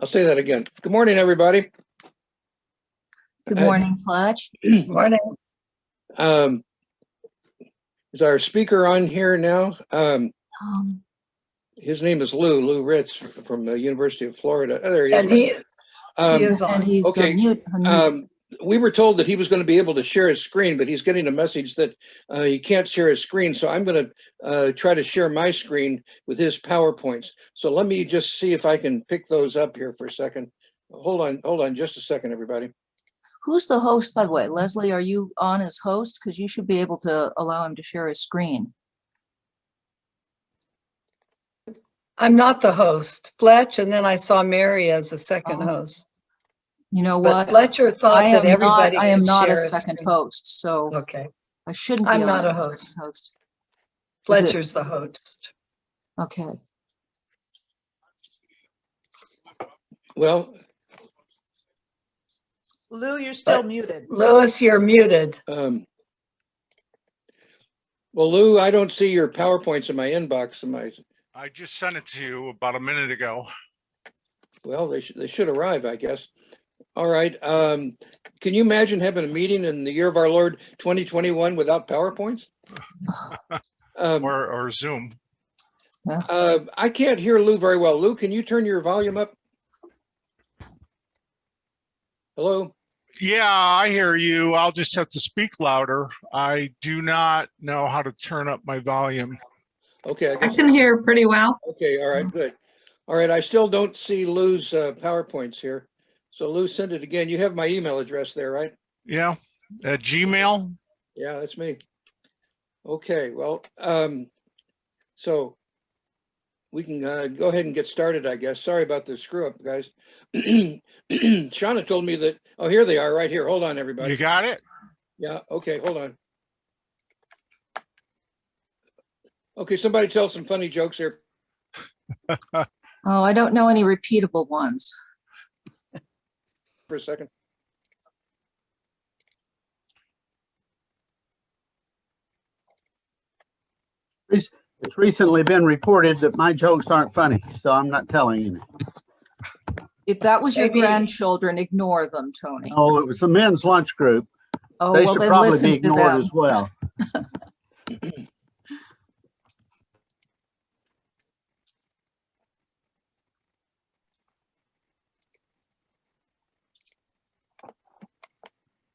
I'll say that again. Good morning, everybody. Good morning, Fletch. Good morning. Is our speaker on here now? His name is Lou Ritz from the University of Florida. Oh, there he is. And he is on. And he's Okay. mute. We were told that he was going to be able to share his screen, but he's getting a message that he can't share his screen. So I'm going to try to share my screen with his PowerPoints. So let me just see if I can pick those up here for a second. Hold on just a second, everybody. Who's the host, by the way? Leslie, are you on as host? Because you should be able to allow him to share his screen. I'm not the host, Fletch, and then I saw Mary as a second host. You know But what? Fletcher thought that everybody I am could not share a his second screen. host, so Okay, I shouldn't be I'm on not as a host. second host. Fletcher's the host. Okay. Well, Lou, you're still But- muted. Louis, you're muted. well, Lou, I don't see your PowerPoints in my inbox. I just sent it to you about a minute ago. Well, they should arrive, I guess. All right. Can you imagine having a meeting in the year of our Lord 2021 without PowerPoints? Or Zoom. I can't hear Lou very well. Lou, can you turn your volume up? Hello? Yeah, I hear you. I'll just have to speak louder. I do not know how to turn up my volume. Okay, I I guess. can hear pretty well. Okay, all right, good. All right, I still don't see Lou's PowerPoints here. So Lou, send it again. You have my email address there, right? Yeah, at Gmail. Yeah, that's me. Okay, well, so we can go ahead and get started, I guess. Sorry about the screw up, guys. Shauna told me that, oh, here they are right here. Hold on, everybody. You got it? Yeah, okay, hold on. Okay, somebody tell some funny jokes here Oh, I don't know any repeatable ones. for a second. It's recently been reported that my jokes aren't funny, so I'm not telling you. If that was your Maybe- grandchildren, ignore them, Tony. Oh, it was the men's lunch group. Oh, They well, should then probably be listen to ignored them. as well.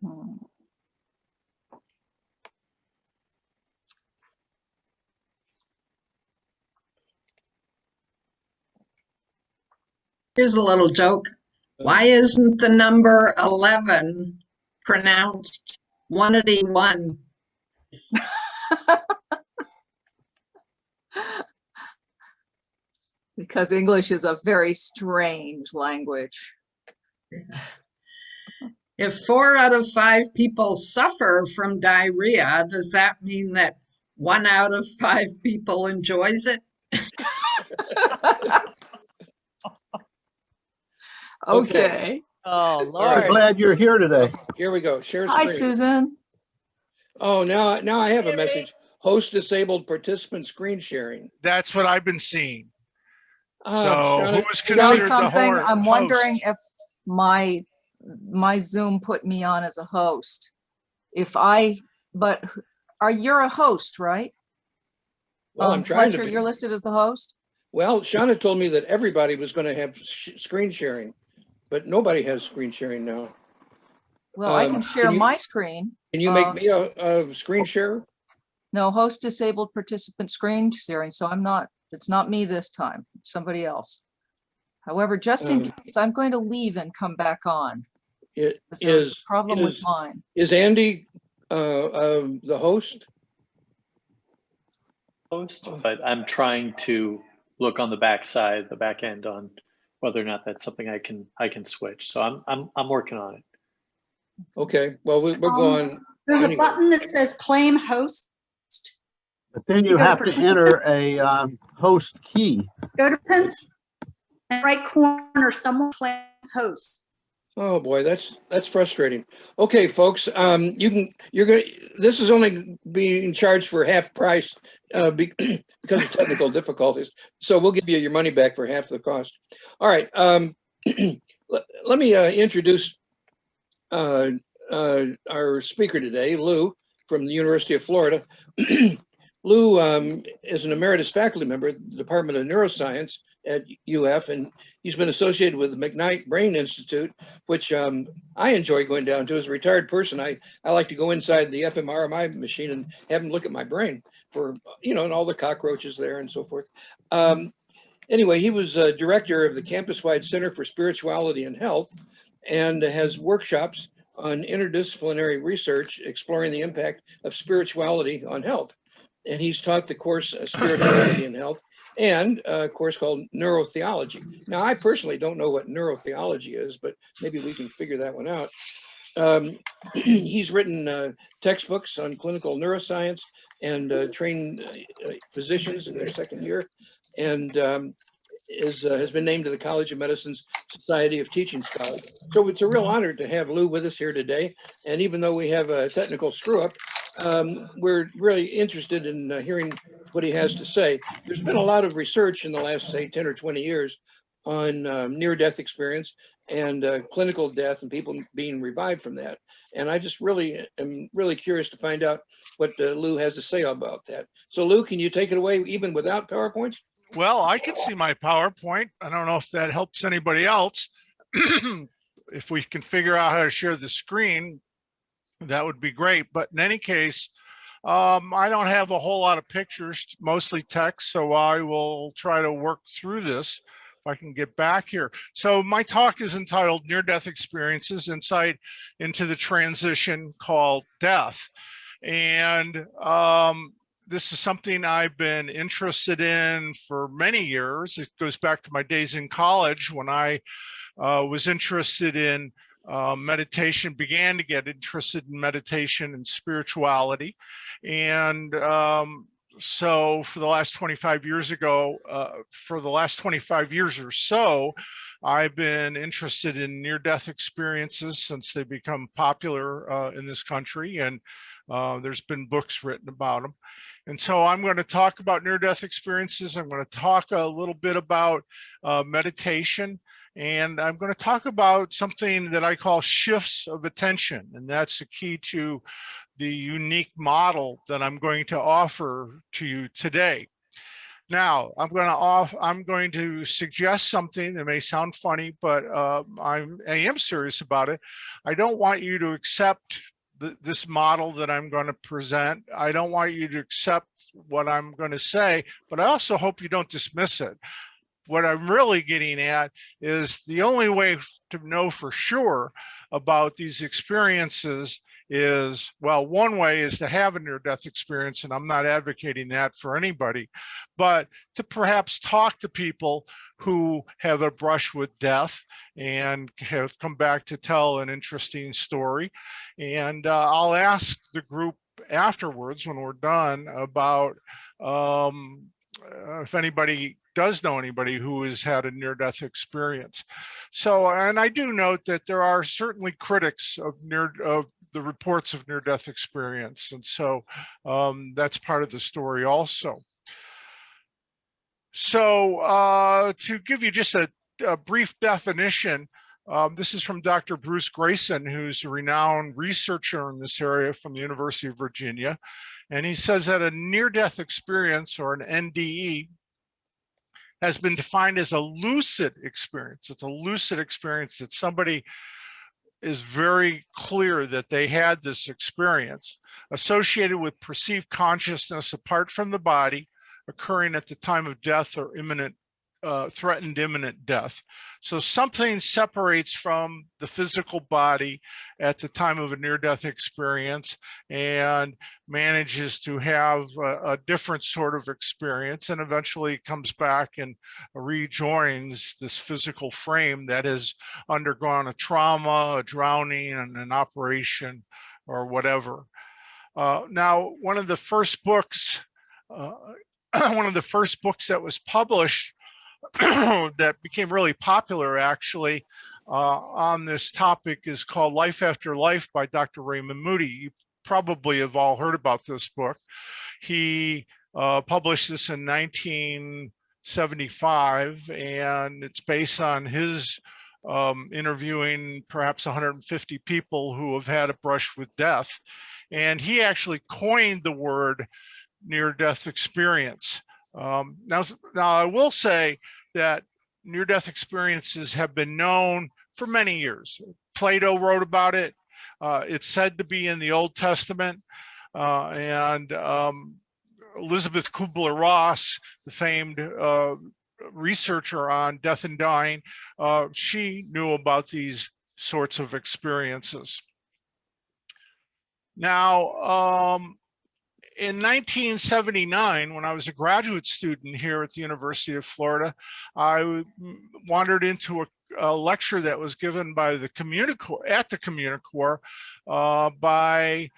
Hmm. Here's a little joke. Why isn't the number 11 pronounced 181? Because English is a very strange language. If 4 out of 5 people suffer from diarrhea, does that mean that 1 out of 5 people enjoys it? Okay. Oh, I'm Lord. glad you're here today. Here we go. Share Hi, screen. Susan. Oh, now I have a message. Host disabled participant screen sharing. That's what I've been seeing. So Shauna, who is You know considered the something? host? I'm wondering if my Zoom put me on as a host. But you're a host, right? well, I'm trying Fletcher, to be. you're listed as the host? Well, Shauna told me that everybody was going to have screen sharing, but nobody has screen sharing now. Well, I can Can share you- my screen. Can you make me a screen sharer? No, host disabled participant screen sharing, so it's not me this time, it's somebody else. However, just in case, I'm going to leave and come back on. It 'Cause there's is a problem with mine. Is Andy the host? Host, but I'm trying to look on the back end on whether or not that's something I can switch. So I'm working on it. Okay, well, we're going. There's Anyway. a button that says claim host. But then you You go have to participant. enter a host key. Go to Prince, and right corner, someone claim host. Oh boy, that's frustrating. Okay, folks, this is only being charged for half price because of technical difficulties. So we'll give you your money back for half the cost. All right, Let me introduce our speaker today, Lou, from the University of Florida. Lou is an emeritus faculty member at the Department of Neuroscience at UF, and he's been associated with the McKnight Brain Institute, which I enjoy going down to. As a retired person, I like to go inside the fMRI machine and have them look at my brain for, and all the cockroaches there and so forth. Anyway, he was director of the campus-wide Center for Spirituality and Health and has workshops on interdisciplinary research exploring the impact of spirituality on health. And he's taught the course Spirituality and Health and a course called Neurotheology. Now, I personally don't know what neurotheology is, but maybe we can figure that one out. He's written textbooks on clinical neuroscience and trained physicians in their second year, and has been named to the College of Medicine's Society of Teaching Scholars. So it's a real honor to have Lou with us here today. And even though we have a technical screw up, we're really interested in hearing what he has to say. There's been a lot of research in the last, say, 10 or 20 years on near-death experience and clinical death and people being revived from that. And I just am really curious to find out what Lou has to say about that. So Lou, can you take it away even without PowerPoints? Well, I can see my PowerPoint. I don't know if that helps anybody else. If we can figure out how to share the screen, that would be great. But in any case, I don't have a whole lot of pictures, mostly text, so I will try to work through this if I can get back here. So my talk is entitled Near-Death Experiences, Insight into the Transition Called Death. And this is something I've been interested in for many years. It goes back to my days in college when I was interested in meditation, began to get interested in meditation and spirituality. And so for the last 25 years or so, I've been interested in near-death experiences since they become popular in this country, and there's been books written about them. And so I'm going to talk about near-death experiences. I'm going to talk a little bit about meditation, and I'm going to talk about something that I call shifts of attention, and that's the key to the unique model that I'm going to offer to you today. Now, I'm going to suggest something that may sound funny, but I am serious about it. I don't want you to accept this model that I'm going to present. I don't want you to accept what I'm going to say, but I also hope you don't dismiss it. What I'm really getting at is the only way to know for sure about these experiences is, well, one way is to have a near-death experience, and I'm not advocating that for anybody, but to perhaps talk to people who have a brush with death and have come back to tell an interesting story. And I'll ask the group afterwards when we're done about if anybody does know anybody who has had a near-death experience. So, and I do note that there are certainly critics of the reports of near-death experience. And so that's part of the story also. So to give you just a brief definition, this is from Dr. Bruce Grayson, who's a renowned researcher in this area from the University of Virginia. And he says that a near-death experience, or an NDE, has been defined as a lucid experience. It's a lucid experience that somebody is very clear that they had this experience associated with perceived consciousness apart from the body, occurring at the time of death or threatened imminent death. So something separates from the physical body at the time of a near-death experience and manages to have a different sort of experience, and eventually comes back and rejoins this physical frame that has undergone a trauma, a drowning, and an operation or whatever. Now, one of the first books that was published that became really popular actually on this topic is called Life After Life by Dr. Raymond Moody. You probably have all heard about this book. He published this in 1975, and it's based on his interviewing perhaps 150 people who have had a brush with death. And he actually coined the word near-death experience. Now I will say that near-death experiences have been known for many years. Plato wrote about it. It's said to be in the Old Testament. And Elizabeth Kubler-Ross, the famed researcher on death and dying, she knew about these sorts of experiences. Now, in 1979, when I was a graduate student here at the University of Florida, I wandered into a lecture that was given by the Communicorps, at the Communicorps, by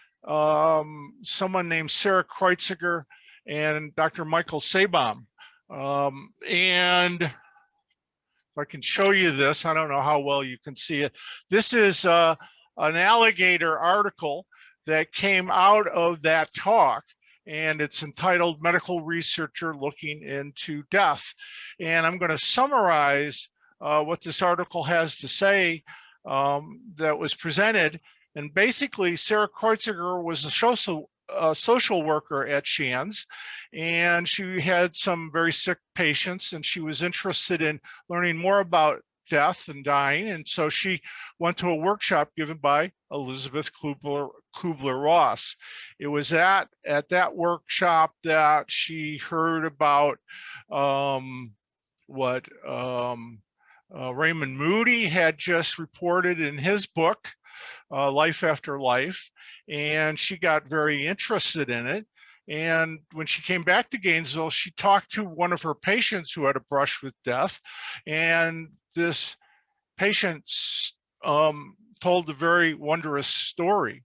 someone named Sarah Kreuziger and Dr. Michael Sabom. And if I can show you this, I don't know how well you can see it. This is an alligator article that came out of that talk, and it's entitled Medical Researcher Looking into Death. And I'm going to summarize what this article has to say that was presented. And basically, Sarah Kreuziger was a social worker at Shands, and she had some very sick patients, and she was interested in learning more about death and dying. And so she went to a workshop given by Elizabeth Kubler-Ross. It was at that workshop that she heard about what Raymond Moody had just reported in his book, Life After Life, and she got very interested in it. And when she came back to Gainesville, she talked to one of her patients who had a brush with death, and this patient told a very wondrous story,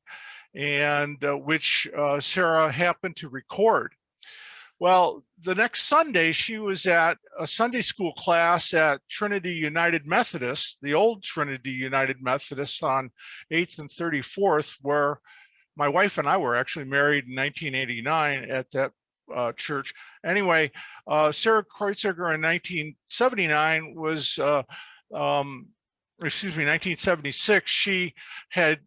and which Sarah happened to record. Well, the next Sunday, she was at a Sunday school class at Trinity United Methodist, the old Trinity United Methodist on 8th and 34th, where my wife and I were actually married in 1989 at that church. Anyway, Sarah Kreuziger in 1979 was, 1976, she had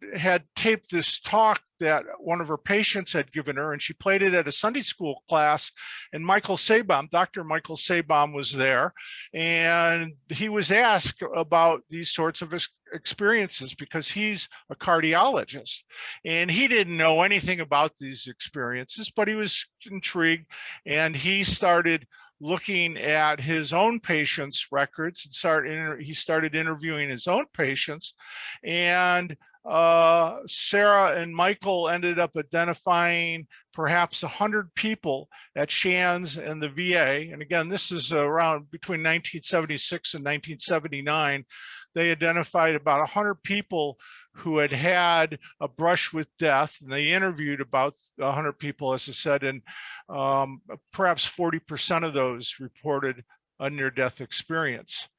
taped this talk that one of her patients had given her, and she played it at a Sunday school class. And Michael Sabom, Dr. Michael Sabom, was there, and he was asked about these sorts of experiences because he's a cardiologist, and he didn't know anything about these experiences, but he was intrigued, and he started looking at his own patients' records and he started interviewing his own patients. And Sarah and Michael ended up identifying perhaps 100 people at Shands and the VA. And again, this is around between 1976 and 1979. They identified about 100 people who had had a brush with death, and they interviewed about 100 people, as I said, and perhaps 40% of those reported a near-death experience.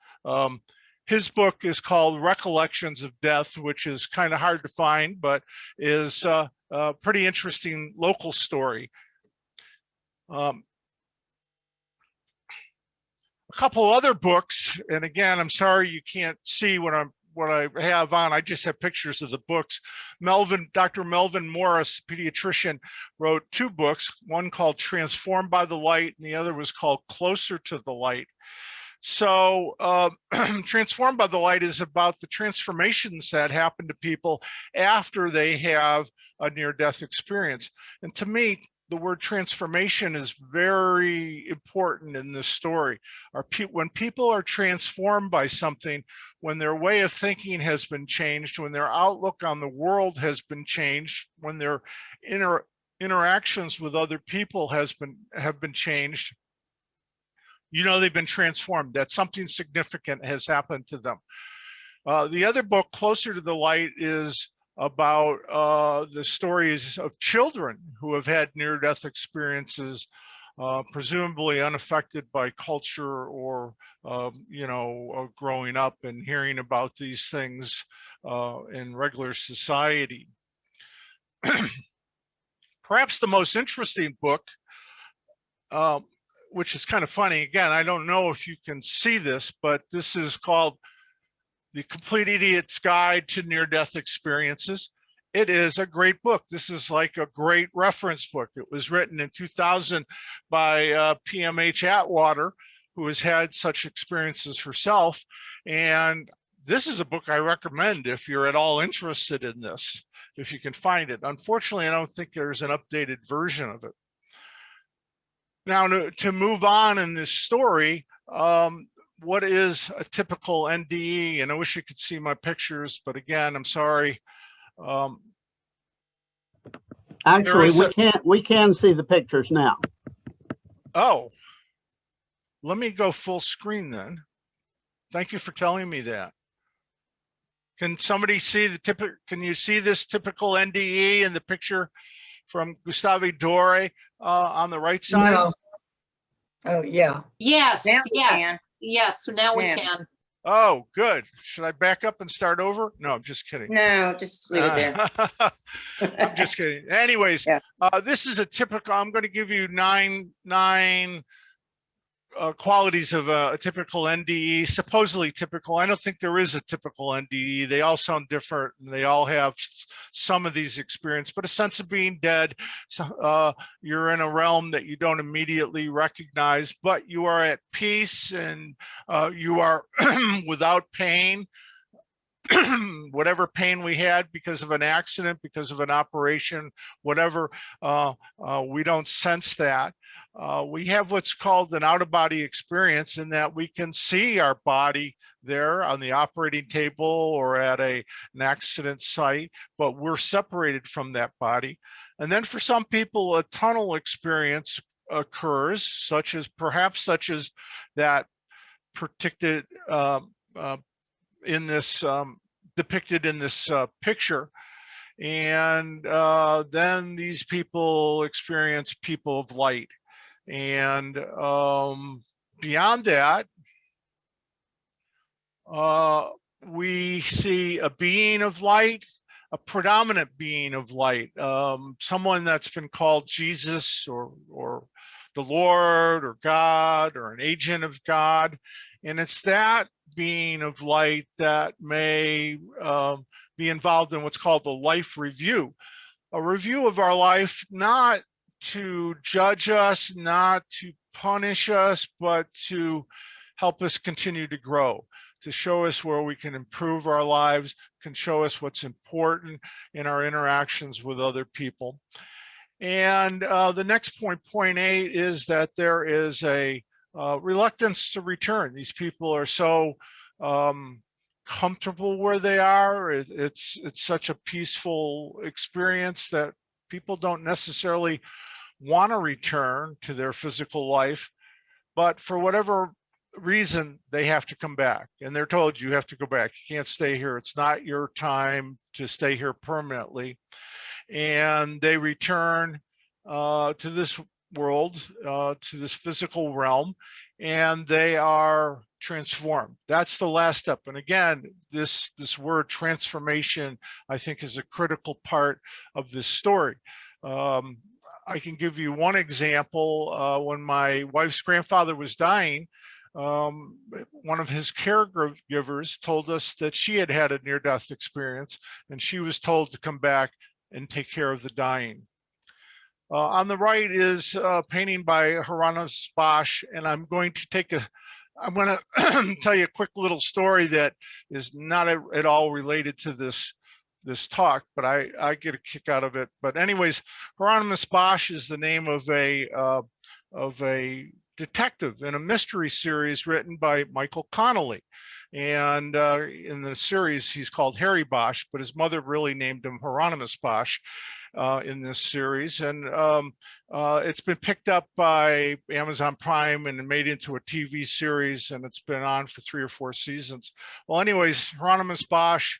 His book is called Recollections of Death, which is kind of hard to find, but is a pretty interesting local story. A couple other books, and again, I'm sorry you can't see what I have on. I just have pictures of the books. Dr. Melvin Morris, pediatrician, wrote two books, one called Transformed by the Light, and the other was called Closer to the Light. So Transformed by the Light is about the transformations that happen to people after they have a near-death experience. And to me, the word transformation is very important in this story. When people are transformed by something, when their way of thinking has been changed, when their outlook on the world has been changed, when their interactions with other people have been changed, you know they've been transformed, that something significant has happened to them. The other book, Closer to the Light, is about the stories of children who have had near-death experiences, presumably unaffected by culture or growing up and hearing about these things in regular society. Perhaps the most interesting book, which is kind of funny, again, I don't know if you can see this, but this is called The Complete Idiot's Guide to Near-Death Experiences. It is a great book. This is like a great reference book. It was written in 2000 by PMH Atwater, who has had such experiences herself. And this is a book I recommend if you're at all interested in this, if you can find it. Unfortunately, I don't think there's an updated version of it. Now, to move on in this story, what is a typical NDE? And I wish you could see my pictures, but again, I'm sorry. Actually, we can see the pictures now. Oh, let me go full screen then. Thank you for telling me that. Can somebody see the can you see this typical NDE in the picture from Gustave Doré on the right side? No. Oh, yeah. Yes, Now we yes, can. yes, now we Yeah. can. Oh, good. Should I back up and start over? No, I'm just kidding. No, just leave it there. I'm just kidding. Anyways, Yeah. This is a typical, I'm going to give you nine qualities of a typical NDE, supposedly typical. I don't think there is a typical NDE. They all sound different. And they all have some of these experiences, but a sense of being dead. So, you're in a realm that you don't immediately recognize, but you are at peace and you are without pain. Whatever pain we had because of an accident, because of an operation, whatever, we don't sense that. We have what's called an out-of-body experience, in that we can see our body there on the operating table or at an accident site, but we're separated from that body. And then for some people, a tunnel experience occurs, such as that predicted in this depicted in this picture. And then these people experience people of light. And beyond that, we see a being of light, a predominant being of light, someone that's been called Jesus or the Lord or God or an agent of God. And it's that being of light that may be involved in what's called the life review, a review of our life, not to judge us, not to punish us, but to help us continue to grow, to show us where we can improve our lives, can show us what's important in our interactions with other people. And the next point 8, is that there is a reluctance to return. These people are so comfortable where they are. It's such a peaceful experience that people don't necessarily want to return to their physical life, but for whatever reason, they have to come back. And they're told, you have to go back. You can't stay here. It's not your time to stay here permanently. And they return to this world, to this physical realm, and they are transformed. That's the last step. And again, this word transformation, I think, is a critical part of this story. I can give you one example. When my wife's grandfather was dying, one of his caregivers told us that she had had a near-death experience, and she was told to come back and take care of the dying. On the right is a painting by Hieronymus Bosch, and I'm going to tell you a quick little story that is not at all related to this talk, but I get a kick out of it. But anyways, Hieronymus Bosch is the name of a detective in a mystery series written by Michael Connelly. And in the series, he's called Harry Bosch, but his mother really named him Hieronymus Bosch in this series. And it's been picked up by Amazon Prime and made into a TV series, and it's been on for 3 or 4 seasons. Well, anyways, Hieronymus Bosch,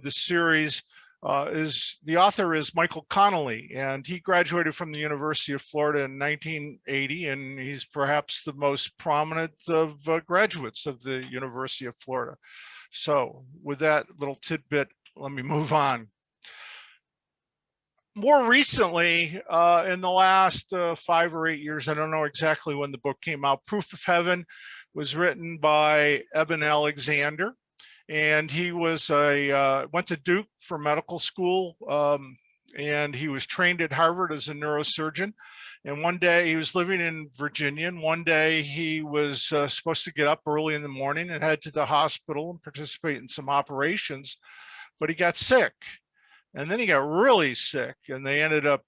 this series, the author is Michael Connelly, and he graduated from the University of Florida in 1980, and he's perhaps the most prominent of graduates of the University of Florida. So with that little tidbit, let me move on. More recently, in the last 5 or 8 years, I don't know exactly when the book came out, Proof of Heaven was written by Eben Alexander. and he was went to Duke for medical school, and he was trained at Harvard as a neurosurgeon. And one day he was living in Virginia, and one day he was supposed to get up early in the morning and head to the hospital and participate in some operations, but he got sick. And then he got really sick, and they ended up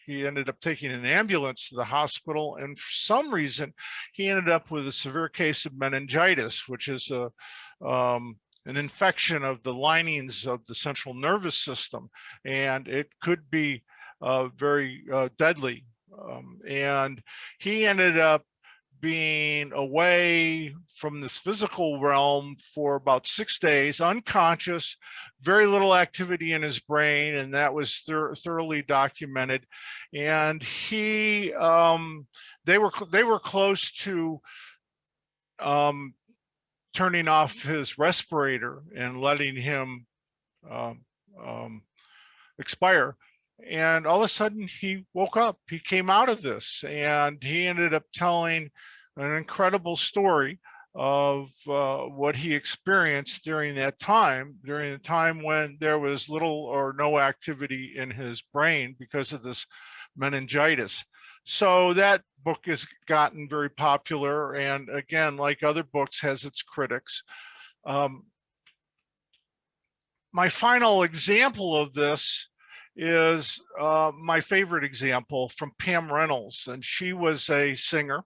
he ended up taking an ambulance to the hospital. And for some reason, he ended up with a severe case of meningitis, which is an infection of the linings of the central nervous system, and it could be very deadly. And he ended up being away from this physical realm for about 6 days, unconscious, very little activity in his brain, and that was thoroughly documented. And he, they were close to turning off his respirator and letting him expire. And all of a sudden he woke up, he came out of this, and he ended up telling an incredible story of what he experienced during that time, during the time when there was little or no activity in his brain because of this meningitis. So that book has gotten very popular, and again, like other books, has its critics. My final example of this is my favorite example from Pam Reynolds, and she was a singer,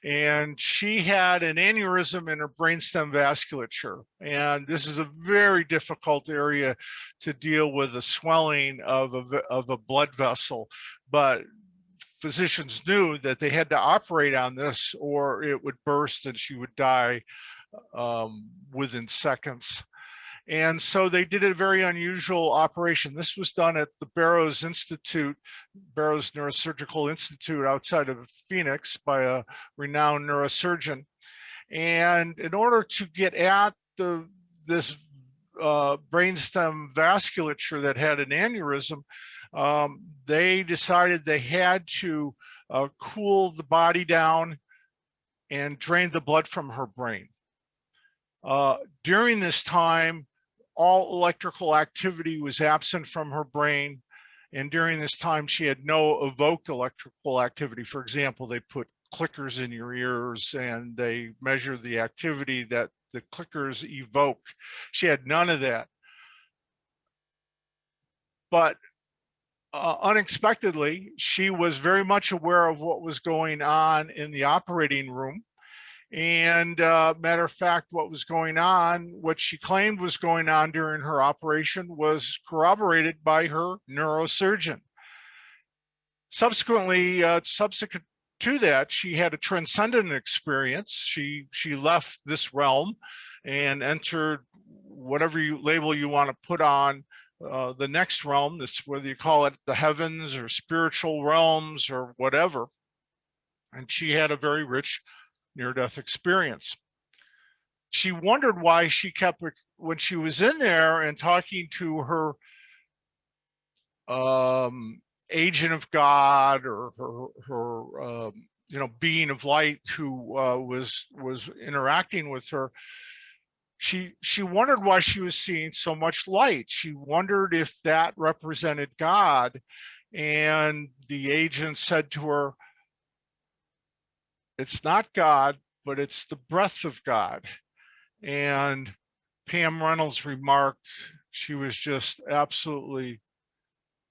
and she had an aneurysm in her brainstem vasculature, and this is a very difficult area to deal with, the swelling of a blood vessel, but physicians knew that they had to operate on this or it would burst and she would die within seconds. And so they did a very unusual operation. This was done at the Barrows Institute, Barrows Neurosurgical Institute outside of Phoenix by a renowned neurosurgeon. And in order to get at this brainstem vasculature that had an aneurysm, they decided they had to cool the body down and drain the blood from her brain. During this time, all electrical activity was absent from her brain. And during this time, she had no evoked electrical activity. For example, they put clickers in your ears and they measure the activity that the clickers evoke. She had none of that. But unexpectedly, she was very much aware of what was going on in the operating room. And matter of fact, what was going on, what she claimed was going on during her operation was corroborated by her neurosurgeon. Subsequently, subsequent to that, she had a transcendent experience. She left this realm and entered whatever label you want to put on the next realm, this, whether you call it the heavens or spiritual realms or whatever. And she had a very rich near-death experience. She wondered why she kept, when she was in there and talking to her agent of God or her you know, being of light who was interacting with her, she wondered why she was seeing so much light. She wondered if that represented God, and the agent said to her, "It's not God, but it's the breath of God." And Pam Reynolds remarked she was just absolutely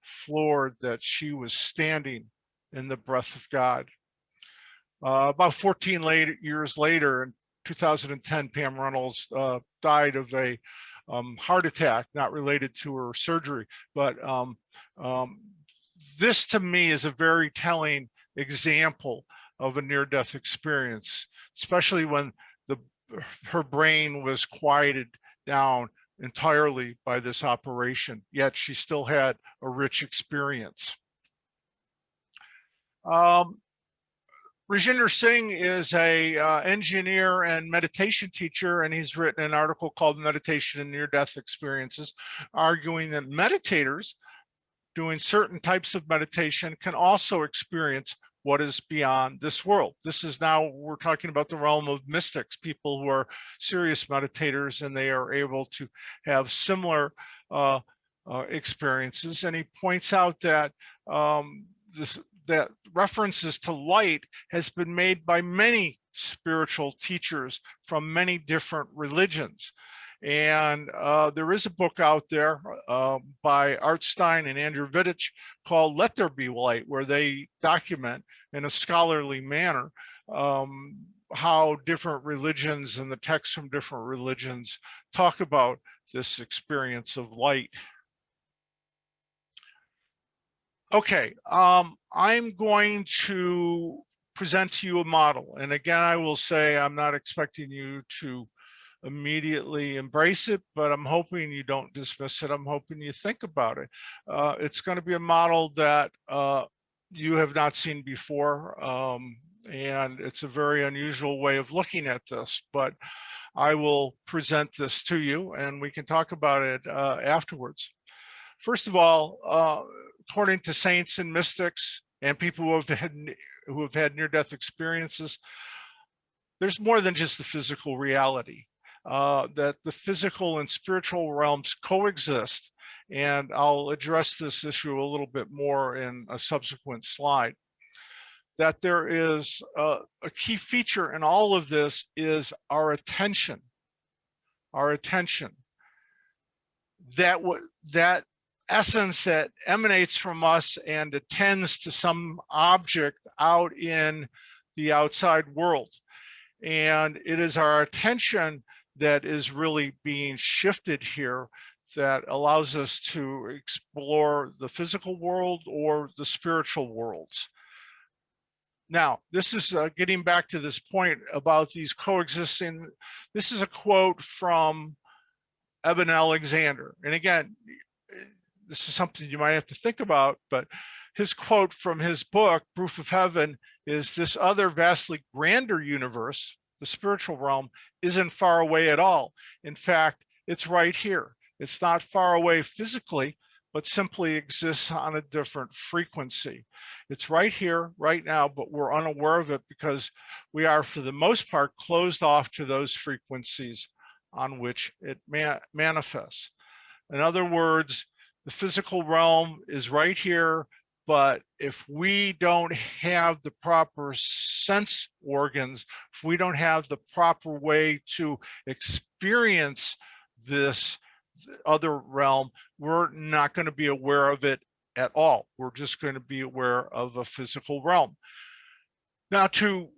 floored that she was standing in the breath of God. About 14 years later, in 2010, Pam Reynolds died of a heart attack, not related to her surgery. But this to me is a very telling example of a near-death experience, especially when her brain was quieted down entirely by this operation, yet she still had a rich experience. Rajinder Singh is a engineer and meditation teacher, and he's written an article called Meditation and Near-Death Experiences, arguing that meditators doing certain types of meditation can also experience what is beyond this world. This is now, we're talking about the realm of mystics, people who are serious meditators, and they are able to have similar experiences. And he points out that that references to light has been made by many spiritual teachers from many different religions. And there is a book out there by Art Stein and Andrew Vittich called Let There Be Light, where they document in a scholarly manner how different religions and the texts from different religions talk about this experience of light. Okay, I'm going to present to you a model. And again, I will say I'm not expecting you to immediately embrace it, but I'm hoping you don't dismiss it. I'm hoping you think about it. It's going to be a model that you have not seen before, and it's a very unusual way of looking at this, but I will present this to you and we can talk about it afterwards. First of all, according to saints and mystics and people who have had near-death experiences, there's more than just the physical reality. That the physical and spiritual realms coexist, and I'll address this issue a little bit more in a subsequent slide. That there is a key feature in all of this is our attention. Our attention. That essence that emanates from us and attends to some object out in the outside world. And it is our attention that is really being shifted here that allows us to explore the physical world or the spiritual worlds. Now, this is getting back to this point about these coexisting. This is a quote from Eben Alexander. And again, this is something you might have to think about, but his quote from his book, Proof of Heaven, is this other vastly grander universe, the spiritual realm, isn't far away at all. In fact, it's right here. It's not far away physically, but simply exists on a different frequency. It's right here, right now, but we're unaware of it because we are, for the most part, closed off to those frequencies on which it manifests. In other words, the physical realm is right here, but if we don't have the proper sense organs, if we don't have the proper way to experience this other realm, we're not going to be aware of it at all. We're just going to be aware of a physical realm. Now, to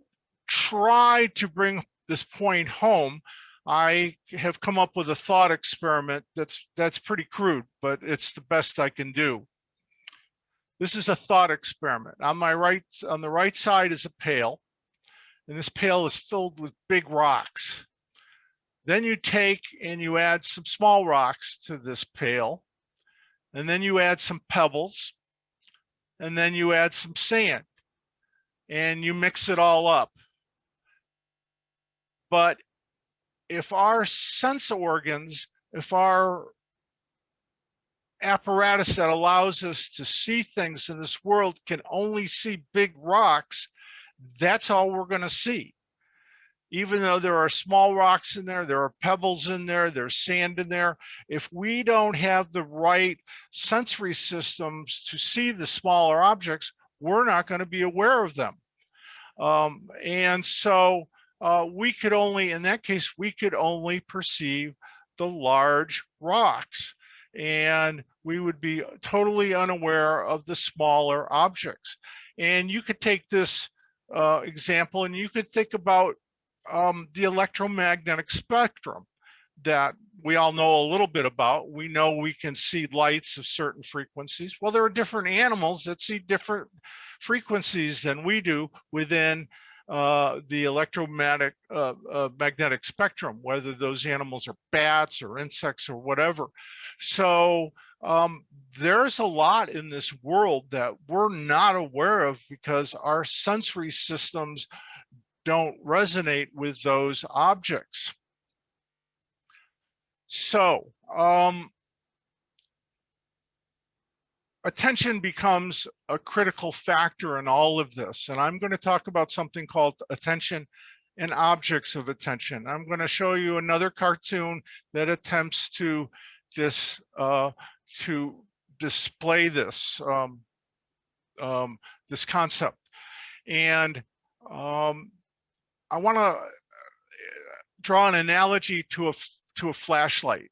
try to bring this point home, I have come up with a thought experiment that's pretty crude, but it's the best I can do. This is a thought experiment. On the right side is a pail, and this pail is filled with big rocks. Then you take and you add some small rocks to this pail, and then you add some pebbles, and then you add some sand, and you mix it all up. But if our sense organs, if our apparatus that allows us to see things in this world can only see big rocks, that's all we're going to see. Even though there are small rocks in there, there are pebbles in there, there's sand in there. If we don't have the right sensory systems to see the smaller objects, we're not going to be aware of them. And so we could only, in that case, we could only perceive the large rocks, and we would be totally unaware of the smaller objects. And you could take this example and you could think about the electromagnetic spectrum that we all know a little bit about. We know we can see lights of certain frequencies. Well, there are different animals that see different frequencies than we do within the electromagnetic magnetic spectrum, whether those animals are bats or insects or whatever. So there's a lot in this world that we're not aware of because our sensory systems don't resonate with those objects. So attention becomes a critical factor in all of this. And I'm going to talk about something called attention and objects of attention. I'm going to show you another cartoon that attempts to display this this concept. And I want to draw an analogy to a flashlight.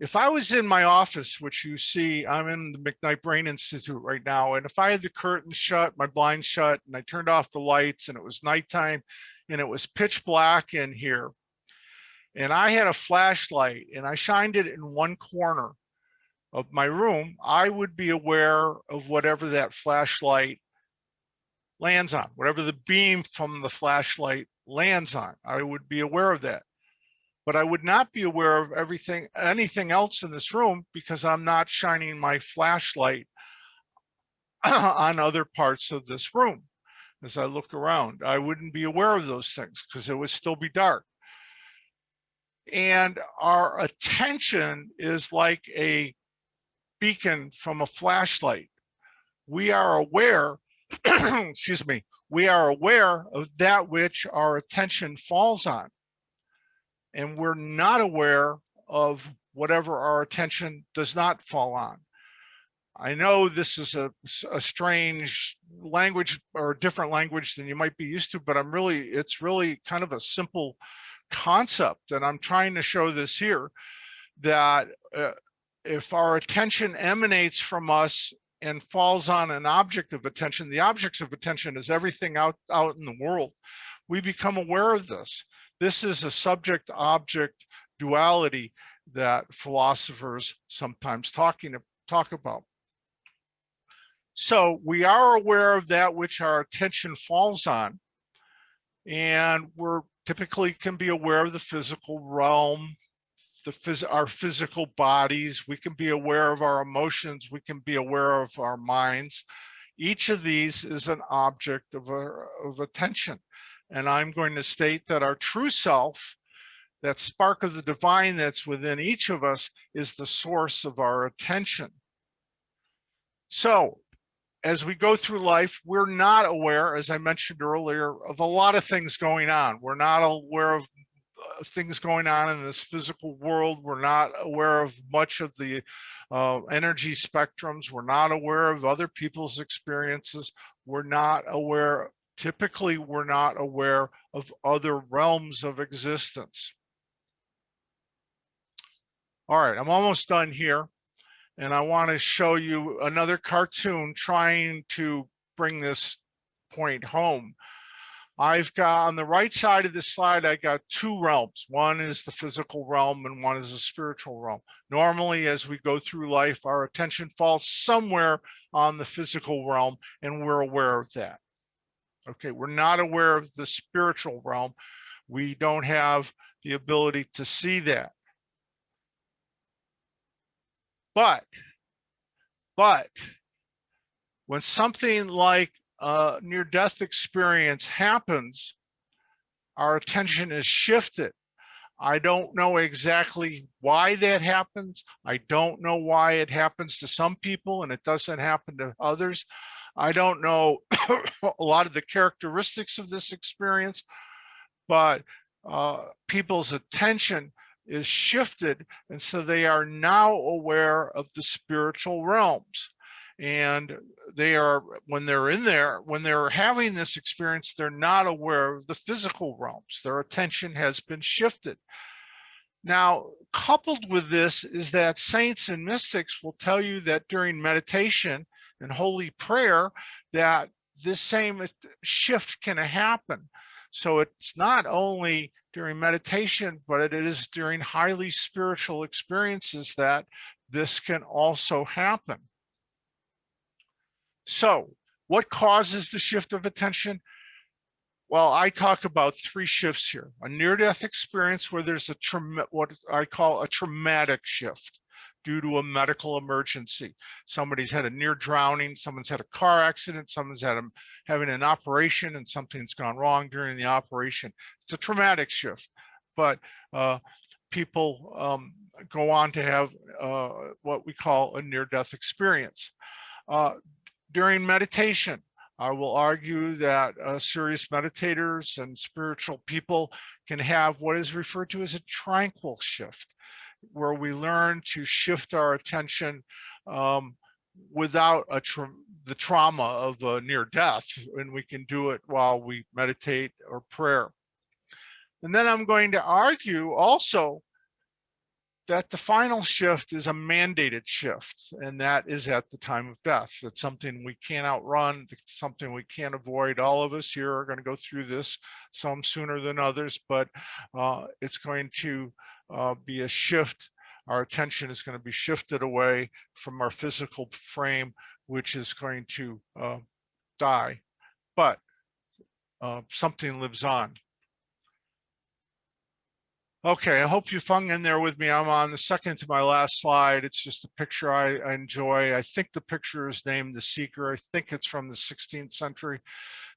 If I was in my office, which you see, I'm in the McKnight Brain Institute right now, and if I had the curtains shut, my blinds shut, and I turned off the lights, and it was nighttime, and it was pitch black in here, and I had a flashlight, and I shined it in one corner of my room, I would be aware of whatever that flashlight lands on, whatever the beam from the flashlight lands on. I would be aware of that. But I would not be aware of anything else in this room because I'm not shining my flashlight on other parts of this room. As I look around, I wouldn't be aware of those things because it would still be dark. And our attention is like a beacon from a flashlight. We are aware, excuse me, we are aware of that which our attention falls on. And we're not aware of whatever our attention does not fall on. I know this is a strange language or a different language than you might be used to, but it's really kind of a simple concept. And I'm trying to show this here, that if our attention emanates from us and falls on an object of attention, the objects of attention is everything out in the world. We become aware of this. This is a subject-object duality that philosophers sometimes talk about. So we are aware of that which our attention falls on, and we're typically can be aware of the physical realm, our physical bodies. We can be aware of our emotions. We can be aware of our minds. Each of these is an object of attention. And I'm going to state that our true self, that spark of the divine that's within each of us, is the source of our attention. So as we go through life, we're not aware, as I mentioned earlier, of a lot of things going on. We're not aware of things going on in this physical world. We're not aware of much of the energy spectrums. We're not aware of other people's experiences. We're not aware, typically we're not aware of other realms of existence. All right, I'm almost done here. And I want to show you another cartoon trying to bring this point home. I've got on the right side of this slide, I got two realms. One is the physical realm and one is the spiritual realm. Normally, as we go through life, our attention falls somewhere on the physical realm, and we're aware of that. Okay, we're not aware of the spiritual realm. We don't have the ability to see that. But when something like a near-death experience happens, our attention is shifted. I don't know exactly why that happens. I don't know why it happens to some people and it doesn't happen to others. I don't know a lot of the characteristics of this experience, but people's attention is shifted, and so they are now aware of the spiritual realms. And they are, when they're in there, when they're having this experience, they're not aware of the physical realms. Their attention has been shifted. Now, coupled with this is that saints and mystics will tell you that during meditation and holy prayer, that this same shift can happen. So it's not only during meditation, but it is during highly spiritual experiences that this can also happen. So what causes the shift of attention? Well, I talk about three shifts here. A near-death experience where there's what I call a traumatic shift due to a medical emergency. Somebody's had a near drowning, someone's had a car accident, someone's having an operation and something's gone wrong during the operation. It's a traumatic shift, but people go on to have what we call a near-death experience. During meditation, I will argue that serious meditators and spiritual people can have what is referred to as a tranquil shift, where we learn to shift our attention without the trauma of near death, and we can do it while we meditate or prayer. And then I'm going to argue also that the final shift is a mandated shift, and that is at the time of death. It's something we can't outrun, it's something we can't avoid. All of us here are going to go through this, some sooner than others, but it's going to be a shift. Our attention is going to be shifted away from our physical frame, which is going to die, but something lives on. Okay, I hope you've hung in there with me. I'm on the second to my last slide. It's just a picture I enjoy. I think the picture is named The Seeker. I think it's from the 16th century.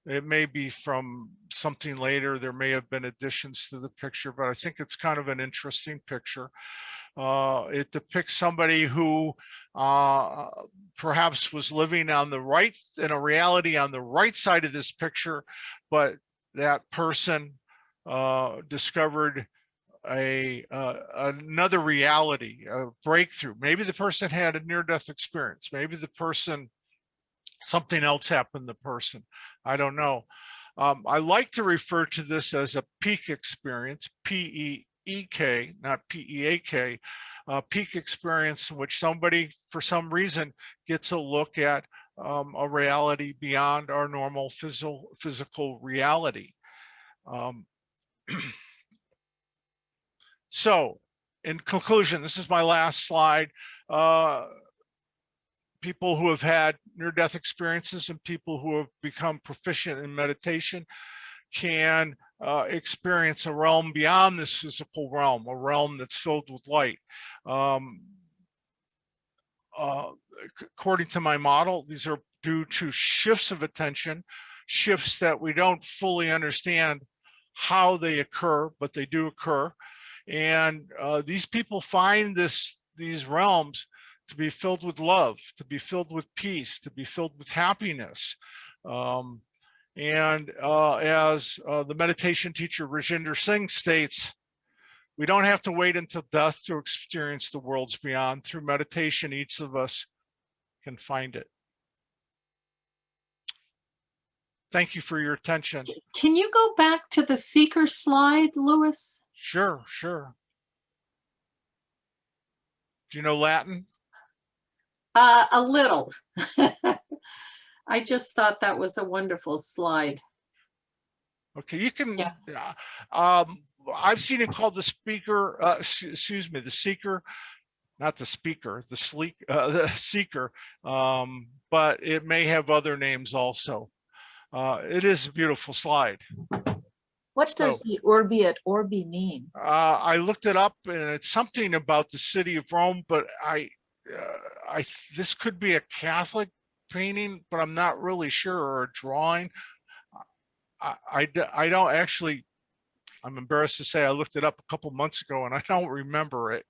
It may be from something later. There may have been additions to the picture, but I think it's kind of an interesting picture. It depicts somebody who perhaps was living on the right, in a reality on the right side of this picture, but that person discovered another reality, a breakthrough. Maybe the person had a near-death experience. Maybe the person, something else happened to the person. I don't know. I like to refer to this as a peak experience, P-E-E-K, not P-E-A-K, peak experience in which somebody, for some reason, gets a look at a reality beyond our normal physical reality. So, in conclusion, this is my last slide. People who have had near-death experiences and people who have become proficient in meditation can experience a realm beyond this physical realm, a realm that's filled with light. According to my model, these are due to shifts of attention, shifts that we don't fully understand how they occur, but they do occur. And these people find these realms to be filled with love, to be filled with peace, to be filled with happiness. As the meditation teacher Rajinder Singh states, we don't have to wait until death to experience the worlds beyond. Through meditation, each of us can find it. Thank you for your attention. Can you go back to the seeker slide, Louis? Sure, sure. Do you know Latin? A little. I just thought that was a wonderful slide. Okay, you can. Yeah. I've seen it called the speaker. Excuse me, the seeker, not the speaker. The seeker. But it may have other names also. It is a beautiful slide. What does the Urbi et Orbi mean? I looked it up, and it's something about the city of Rome, but this could be a Catholic painting, but I'm not really sure, or a drawing. I don't actually, I'm embarrassed to say I looked it up a couple months ago and I don't remember it,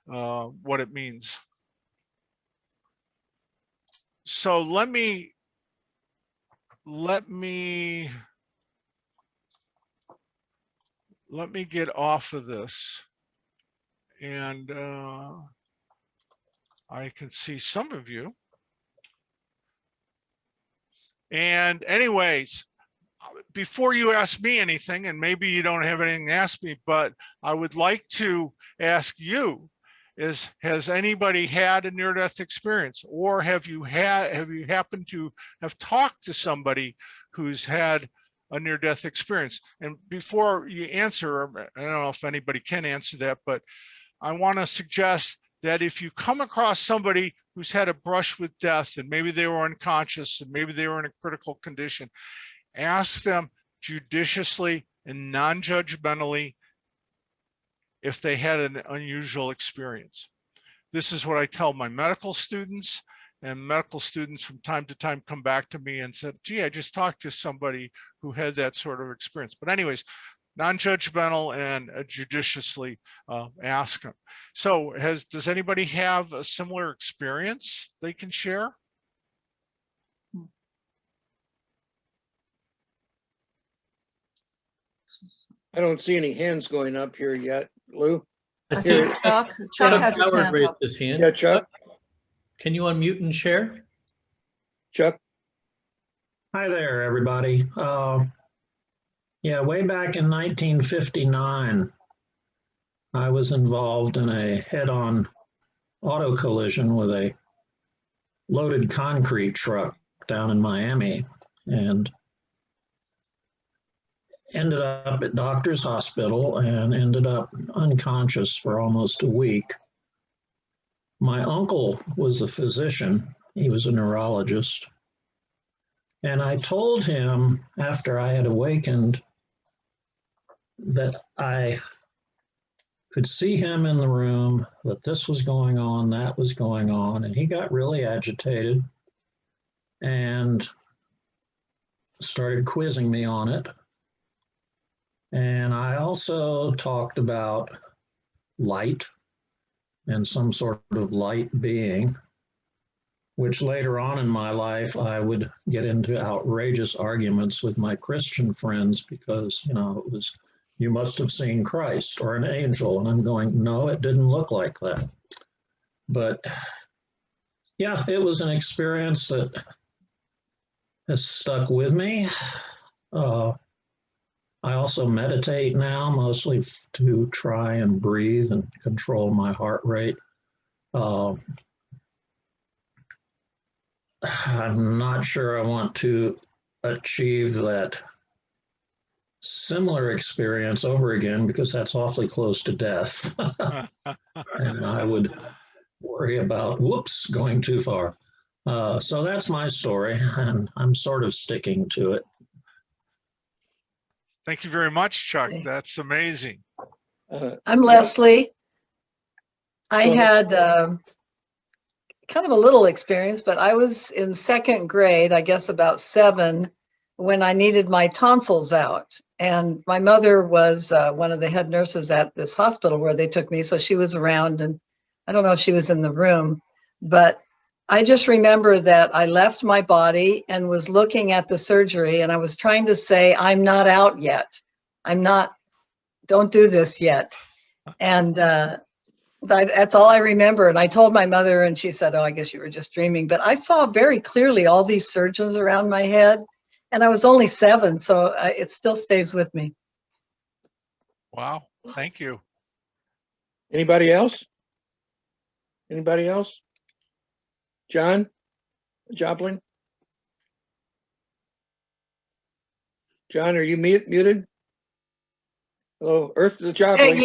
what it means. So let me get off of this, and I can see some of you. And anyways, before you ask me anything, and maybe you don't have anything to ask me, but I would like to ask you, has anybody had a near-death experience, or have you happened to have talked to somebody who's had a near-death experience? And before you answer, I don't know if anybody can answer that, but I want to suggest that if you come across somebody who's had a brush with death, and maybe they were unconscious and maybe they were in a critical condition, ask them judiciously and non-judgmentally if they had an unusual experience. This is what I tell my medical students, and medical students from time to time come back to me and said, gee, I just talked to somebody who had that sort of experience. But anyways, non-judgmental and judiciously ask them. So does anybody have a similar experience they can share? I don't see any hands going up here yet. Lou? I see Chuck. Chuck has his Howard hand raised up. his hand. Yeah, Chuck? Can you unmute and share? Chuck? Hi there, everybody. Yeah, way back in 1959, I was involved in a head-on auto collision with a loaded concrete truck down in Miami, and ended up at Doctor's Hospital and ended up unconscious for almost a week. My uncle was a physician. He was a neurologist. And I told him after I had awakened that I could see him in the room, that this was going on, that was going on. And he got really agitated and started quizzing me on it. And I also talked about light and some sort of light being, which later on in my life, I would get into outrageous arguments with my Christian friends because, you know, it was, you must have seen Christ or an angel. And I'm going, no, it didn't look like that. But yeah, it was an experience that has stuck with me. I also meditate now, mostly to try and breathe and control my heart rate. I'm not sure I want to achieve that similar experience over again because that's awfully close to death. And I would worry about, whoops, going too far. So that's my story, and I'm sort of sticking to it. Thank you very much, Chuck. That's amazing. I'm Leslie. I had kind of a little experience, but I was in second grade, I guess about 7, when I needed my tonsils out. And my mother was one of the head nurses at this hospital where they took me. So she was around, and I don't know if she was in the room, but I just remember that I left my body and was looking at the surgery, and I was trying to say, I'm not out yet. Don't do this yet. And that's all I remember. And I told my mother, and she said, oh, I guess you were just dreaming. But I saw very clearly all these surgeons around my head, and I was only 7, so it still stays with me. Wow, thank you. Anybody else? Anybody else? John Joplin? John, are you muted? Hello, Earth the Joplin.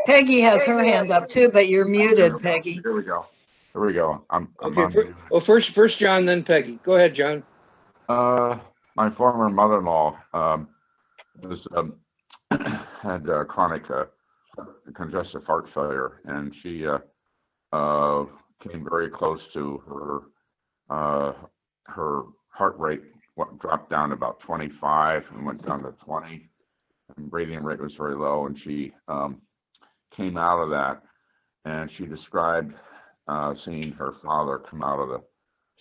Peggy has her hand up too, but you're muted, Peggy. Here we go. Here we go. I'm okay. First John, then Peggy. Go ahead, John. My former mother-in-law had chronic congestive heart failure, and she came very close to her heart rate dropped down to about 25 and went down to 20, and breathing rate was very low, and she came out of that, and she described seeing her father come out of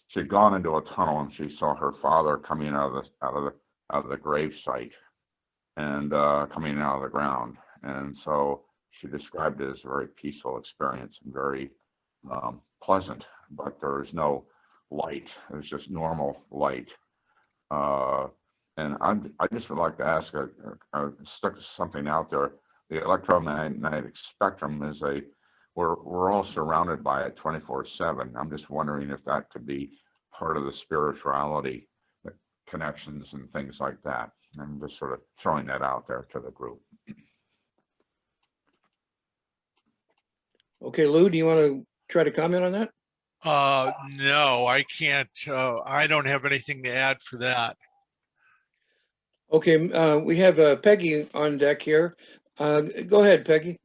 she'd gone into a tunnel, and she saw her father coming out of the grave site and coming out of the ground. And so she described it as a very peaceful experience and very pleasant, but there was no light. It was just normal light. And I just would like to ask, stuck something out there. The electromagnetic spectrum is we're all surrounded by it 24/7. I'm just wondering if that could be part of the spirituality connections and things like that. I'm just sort of throwing that out there to the group. Okay, Lou, do you want to try to comment on that? No, I can't. I don't have anything to add for that. Okay, we have Peggy on deck here. Go ahead, Peggy.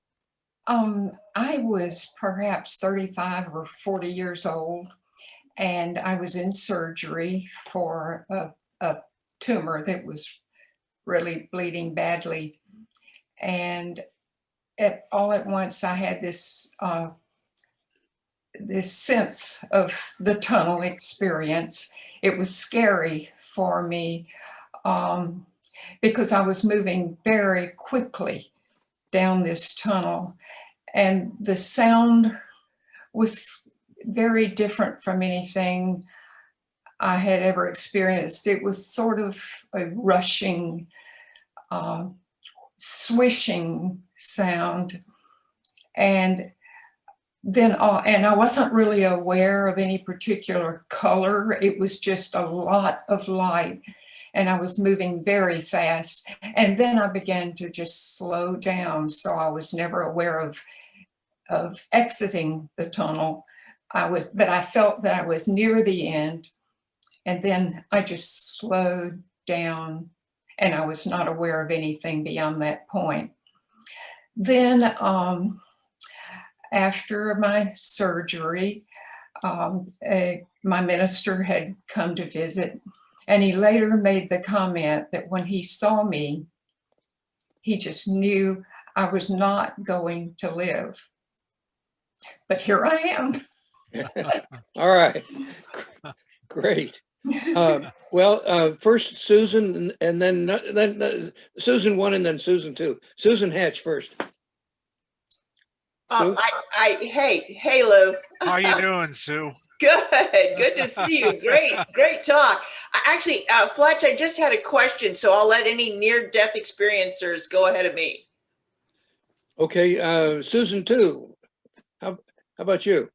I was perhaps 35 or 40 years old, and I was in surgery for a tumor that was really bleeding badly. And all at once I had this this sense of the tunnel experience. It was scary for me because I was moving very quickly down this tunnel, and the sound was very different from anything I had ever experienced. It was sort of a rushing, swishing sound. And then, and I wasn't really aware of any particular color. It was just a lot of light, and I was moving very fast. And then I began to just slow down. So I was never aware of exiting the tunnel. But I felt that I was near the end, and then I just slowed down, and I was not aware of anything beyond that point. Then after my surgery, my minister had come to visit, and he later made the comment that when he saw me, he just knew I was not going to live. But here I am. All right, great. Well, first Susan, and then Susan 1, and then Susan 2. Susan Hatch first. Sue? Hey, Lou. How you doing, Sue? Good to see you. Great talk. Actually, Fletch, I just had a question, so I'll let any near-death experiencers go ahead of me. Okay, Susan 2. How about you?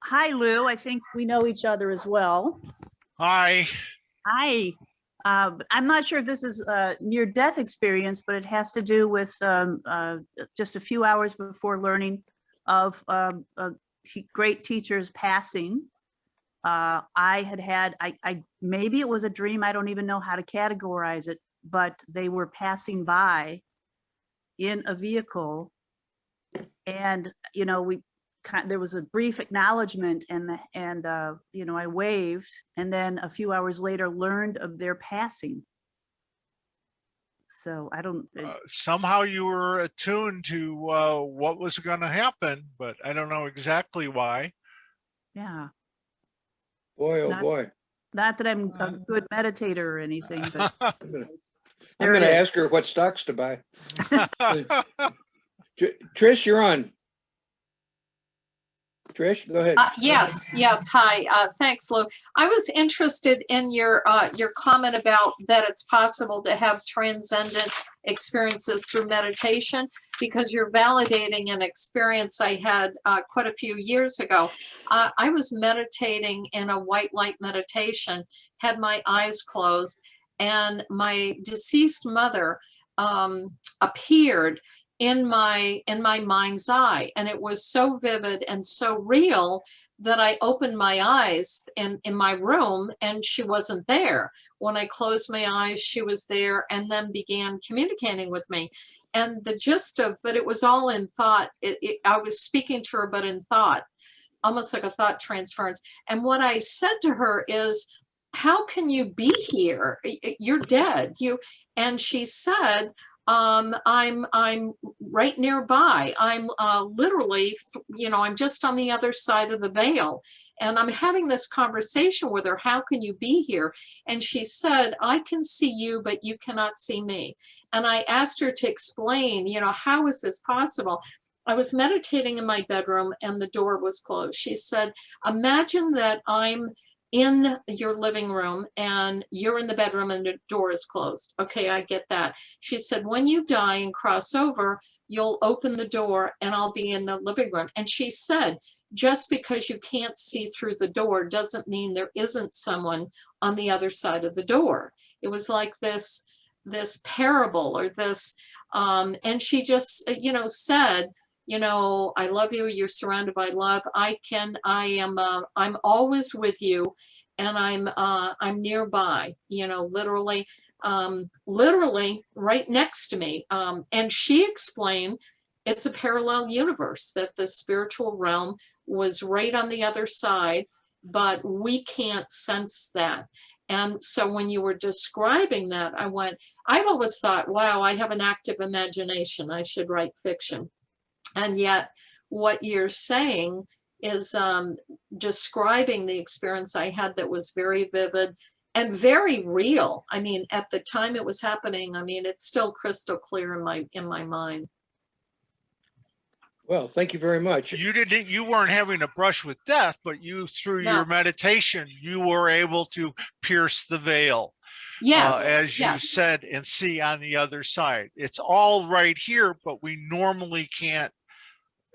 Hi, Lou. I think we know each other as well. Hi. Hi. I'm not sure if this is a near-death experience, but it has to do with just a few hours before learning of great teachers passing. Maybe it was a dream. I don't even know how to categorize it, but they were passing by in a vehicle, and there was a brief acknowledgement, and I waved, and then a few hours later learned of their passing. So I don't. Somehow you were attuned to what was going to happen, but I don't know exactly why. Yeah. Boy, oh boy. Not that I'm a good meditator or anything, but I'm going to ask her what stocks to buy. Trish, you're on. Trish, go ahead. Yes. Hi. Thanks, Lou. I was interested in your comment about that it's possible to have transcendent experiences through meditation, because you're validating an experience I had quite a few years ago. I was meditating in a white light meditation, had my eyes closed, and my deceased mother appeared in my mind's eye, and it was so vivid and so real that I opened my eyes in my room, and she wasn't there. When I closed my eyes, she was there, and then began communicating with me. And the gist of, but it was all in thought. I was speaking to her, but in thought, almost like a thought transference. And what I said to her is, how can you be here? You're dead. And she said, I'm right nearby. I'm literally, I'm just on the other side of the veil, and I'm having this conversation with her. How can you be here? And she said, I can see you, but you cannot see me. And I asked her to explain, how is this possible? I was meditating in my bedroom and the door was closed. She said, imagine that I'm in your living room and you're in the bedroom and the door is closed. Okay, I get that. She said, when you die and cross over, you'll open the door and I'll be in the living room. And she said, just because you can't see through the door doesn't mean there isn't someone on the other side of the door. It was like this parable or this, and she just, said, I love you. You're surrounded by love. I'm always with you, and I'm nearby, literally right next to me. And she explained it's a parallel universe, that the spiritual realm was right on the other side, but we can't sense that. And so when you were describing that, I've always thought, wow, I have an active imagination. I should write fiction. And yet what you're saying is describing the experience I had that was very vivid and very real. I mean, at the time it was happening, I mean, it's still crystal clear in my mind. Well, thank you very much. You weren't having a brush with death, but through your meditation, you were able to pierce the veil. Yes. As you said, and see on the other side. It's all right here, but we normally can't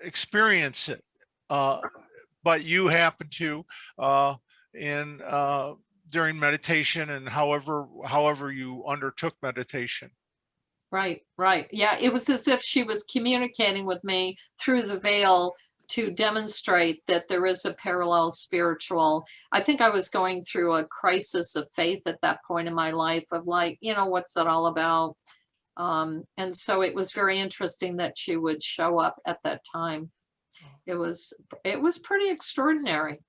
experience it. But you happen to during meditation and however you undertook meditation. Right, right. Yeah, it was as if she was communicating with me through the veil to demonstrate that there is a parallel spiritual. I think I was going through a crisis of faith at that point in my life of like, you know, what's that all about? And so it was very interesting that she would show up at that time. It was pretty extraordinary.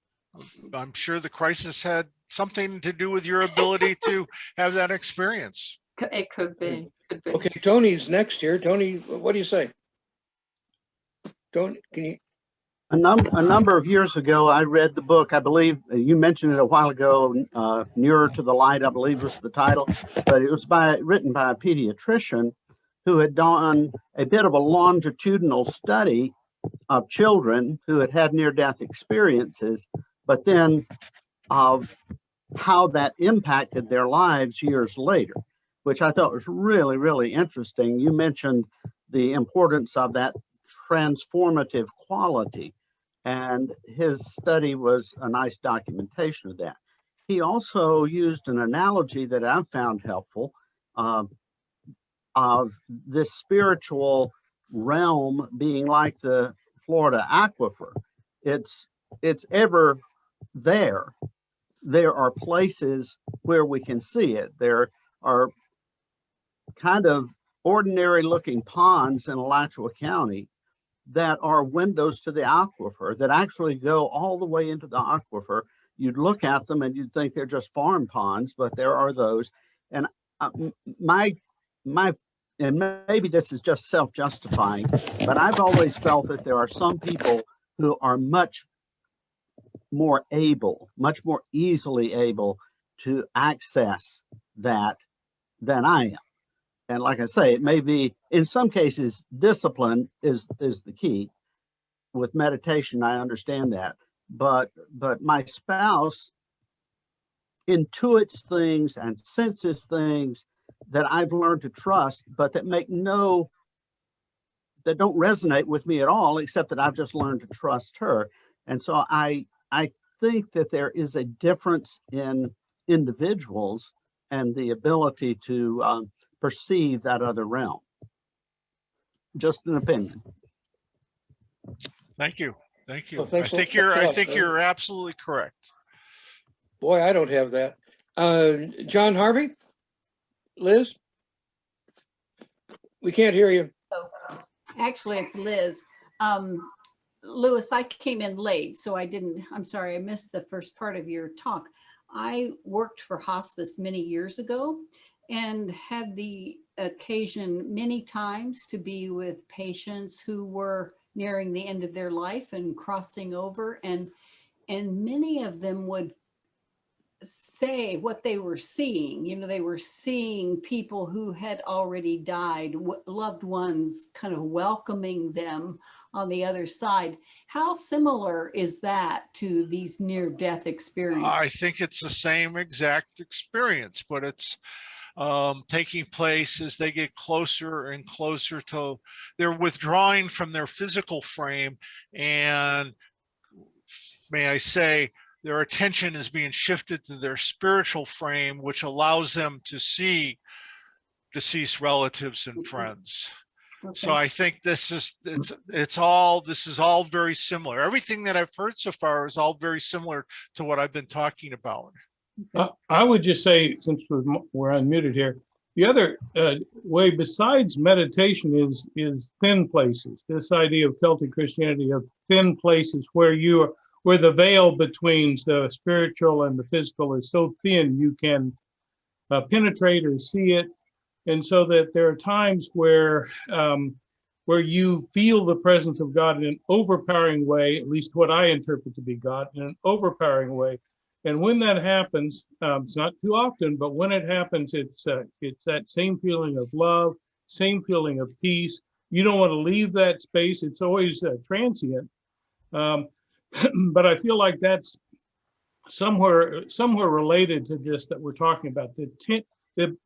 I'm sure the crisis had something to do with your ability to have that experience. It could be. Okay, Tony's next here. Tony, what do you say? Tony, can you? A number of years ago, I read the book. I believe you mentioned it a while ago. Nearer to the Light, I believe was the title, but it was written by a pediatrician who had done a bit of a longitudinal study of children who had had near-death experiences, but then of how that impacted their lives years later, which I thought was really, really interesting. You mentioned the importance of that transformative quality, and his study was a nice documentation of that. He also used an analogy that I've found helpful of this spiritual realm being like the Florida aquifer. It's ever there. There are places where we can see it. There are kind of ordinary looking ponds in Alachua County that are windows to the aquifer that actually go all the way into the aquifer. You'd look at them and you'd think they're just farm ponds, but there are those. And and maybe this is just self-justifying, but I've always felt that there are some people who are much more easily able to access that than I am. And like I say, it may be, in some cases, discipline is the key. With meditation, I understand that. But my spouse intuits things and senses things that I've learned to trust, but that don't resonate with me at all, except that I've just learned to trust her. And so I think that there is a difference in individuals and the ability to perceive that other realm. Just an opinion. Thank you. Thank you. Well, I think you're absolutely correct. Boy, I don't have that. John Harvey? Liz? We can't hear you. Oh, actually, it's Liz. Louis, I came in late, so I'm sorry, I missed the first part of your talk. I worked for hospice many years ago and had the occasion many times to be with patients who were nearing the end of their life and crossing over, and many of them would say what they were seeing. You know, they were seeing people who had already died, loved ones kind of welcoming them on the other side. How similar is that to these near-death experiences? I think it's the same exact experience, but it's taking place as they get closer and closer to, they're withdrawing from their physical frame, and may I say, their attention is being shifted to their spiritual frame, which allows them to see deceased relatives and friends. Okay. So I think this is all very similar. Everything that I've heard so far is all very similar to what I've been talking about. I would just say, since we're unmuted here, the other way besides meditation is thin places. This idea of Celtic Christianity of thin places where where the veil between the spiritual and the physical is so thin you can penetrate or see it. And so that there are times where you feel the presence of God in an overpowering way, at least what I interpret to be God, in an overpowering way. And when that happens, it's not too often, but when it happens, it's that same feeling of love, same feeling of peace. You don't want to leave that space. It's always transient. But I feel like that's somewhere related to this that we're talking about.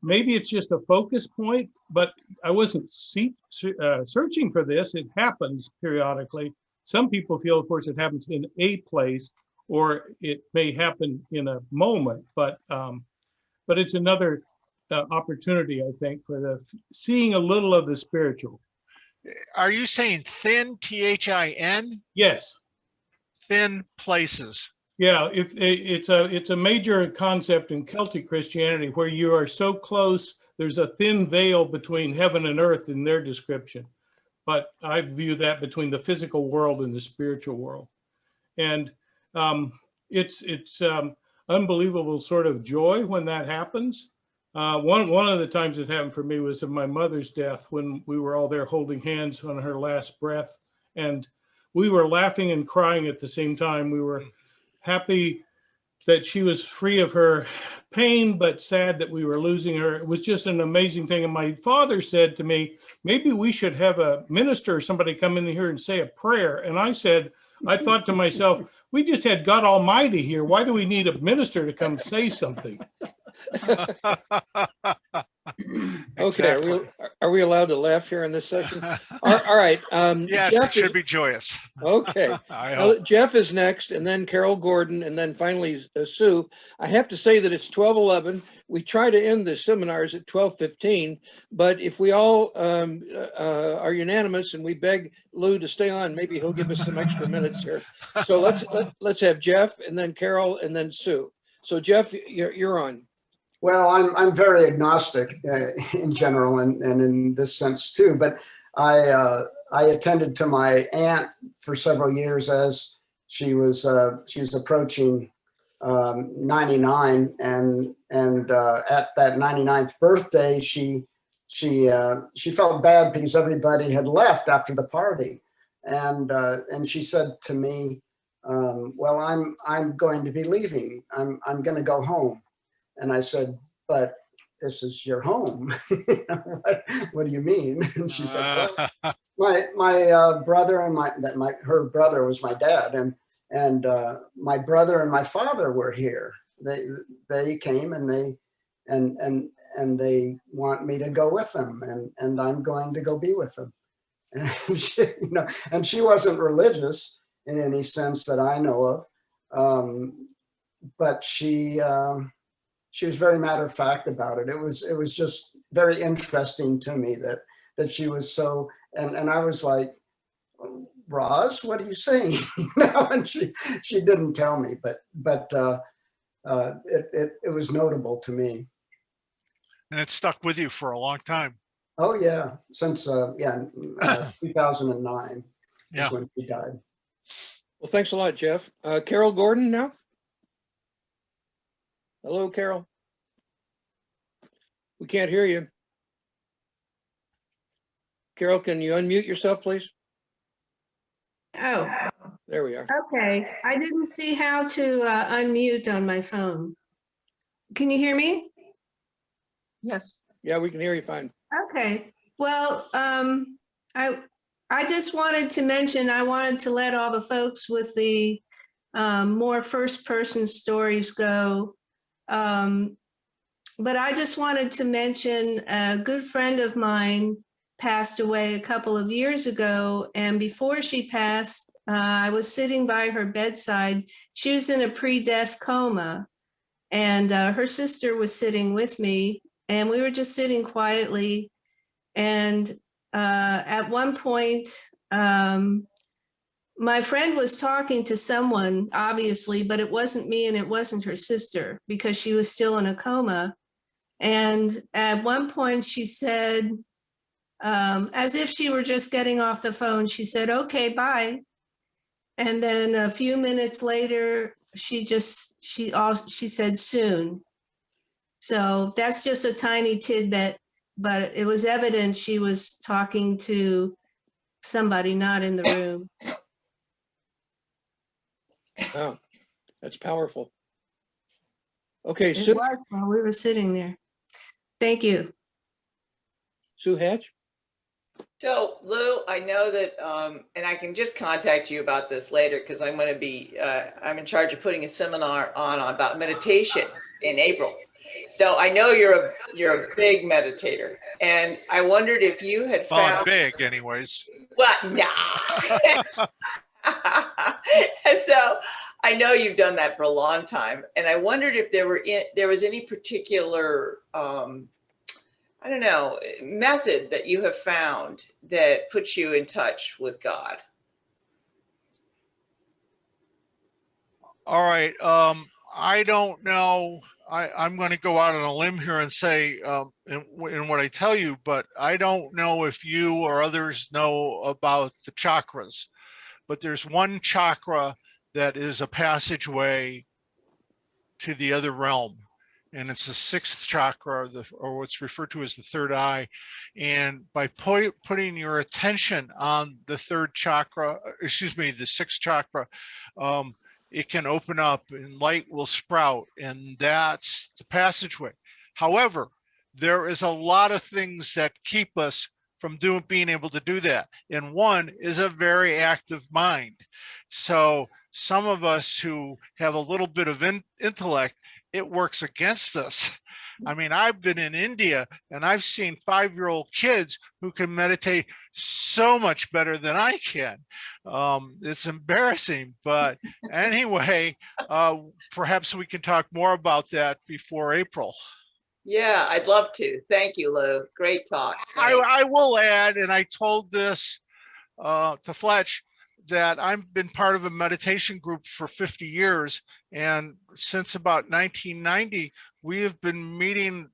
Maybe it's just a focus point, but I wasn't searching for this. It happens periodically. Some people feel, of course, it happens in a place, or it may happen in a moment, but it's another opportunity, I think, for seeing a little of the spiritual. Are you saying thin, T-H-I-N? Yes. Thin places. Yeah, it's a major concept in Celtic Christianity where you are so close, there's a thin veil between heaven and earth in their description. But I view that between the physical world and the spiritual world. And it's unbelievable sort of joy when that happens. One of the times it happened for me was of my mother's death, when we were all there holding hands on her last breath. And we were laughing and crying at the same time. We were happy that she was free of her pain, but sad that we were losing her. It was just an amazing thing. And my father said to me, maybe we should have a minister or somebody come in here and say a prayer. And I thought to myself, we just had God Almighty here. Why do we need a minister to come say something? Okay, are we allowed to laugh here in this session? All right. Yes, Jeff it should be joyous. Okay. Jeff is next, and then Carol Gordon, and then finally Sue. I have to say that it's 12:11. We try to end the seminars at 12:15, but if we all are unanimous and we beg Lou to stay on, maybe he'll give us some extra minutes here. So let's have Jeff, and then Carol, and then Sue. So Jeff, you're on. Well, I'm very agnostic in general, and in this sense too. But I attended to my aunt for several years as she was approaching 99, and at that 99th birthday, she felt bad because everybody had left after the party, and she said to me, "Well, I'm going to be leaving. I'm going to go home." And I said, "But this is your home." What do you mean? And she said, "Well, my brother and her brother was my dad, and my brother and my father were here. They came and they want me to go with them, and I'm going to go be with them." And she wasn't religious in any sense that I know of, but she was very matter of fact about it. It was just very interesting to me that she was so, and I was like, "Roz, what are you saying?" And she didn't tell me, but it was notable to me. And it stuck with you for a long time. Oh yeah, since 2009 is when she died. Well, thanks a lot, Jeff. Carol Gordon now. Hello, Carol. We can't hear you. Carol, can you unmute yourself, please? Oh. There we are. Okay. I didn't see how to unmute on my phone. Can you hear me? Yes. Yeah, we can hear you fine. Okay. Well, I just wanted to mention, I wanted to let all the folks with the more first-person stories go. But I just wanted to mention a good friend of mine passed away a couple of years ago. And before she passed, I was sitting by her bedside. She was in a pre-death coma, and her sister was sitting with me, and we were just sitting quietly. And at one point, my friend was talking to someone, obviously, but it wasn't me and it wasn't her sister because she was still in a coma. And at one point she said, as if she were just getting off the phone, she said, "Okay, bye." And then a few minutes later, she said soon. So that's just a tiny tidbit, but it was evident she was talking to somebody not in the room. Wow, that's powerful. Okay, It Sue, was while we were sitting there. Thank you. Sue Hatch? So Lou, I know that, and I can just contact you about this later because I'm going to be, I'm in charge of putting a seminar on about meditation in April. So I know you're a big meditator, and I wondered if you had Well, I'm found. big anyways. What? Nah. So I know you've done that for a long time, and I wondered if there was any particular I don't know, method that you have found that puts you in touch with God. All right. I don't know. I'm going to go out on a limb here and say, in what I tell you, but I don't know if you or others know about the chakras, but there's one chakra that is a passageway to the other realm. And it's the sixth chakra, or what's referred to as the third eye. And by putting your attention on the third chakra, excuse me, the sixth chakra, it can open up and light will sprout, and that's the passageway. However, there is a lot of things that keep us from being able to do that. And one is a very active mind. So some of us who have a little bit of intellect, it works against us. I mean, I've been in India and I've seen 5-year-old kids who can meditate so much better than I can. It's embarrassing, but anyway, perhaps we can talk more about that before April. Yeah, I'd love to. Thank you, Lou. Great talk. I will add, and I told this to Fletch, that I've been part of a meditation group for 50 years. And since about 1990, we have been meeting,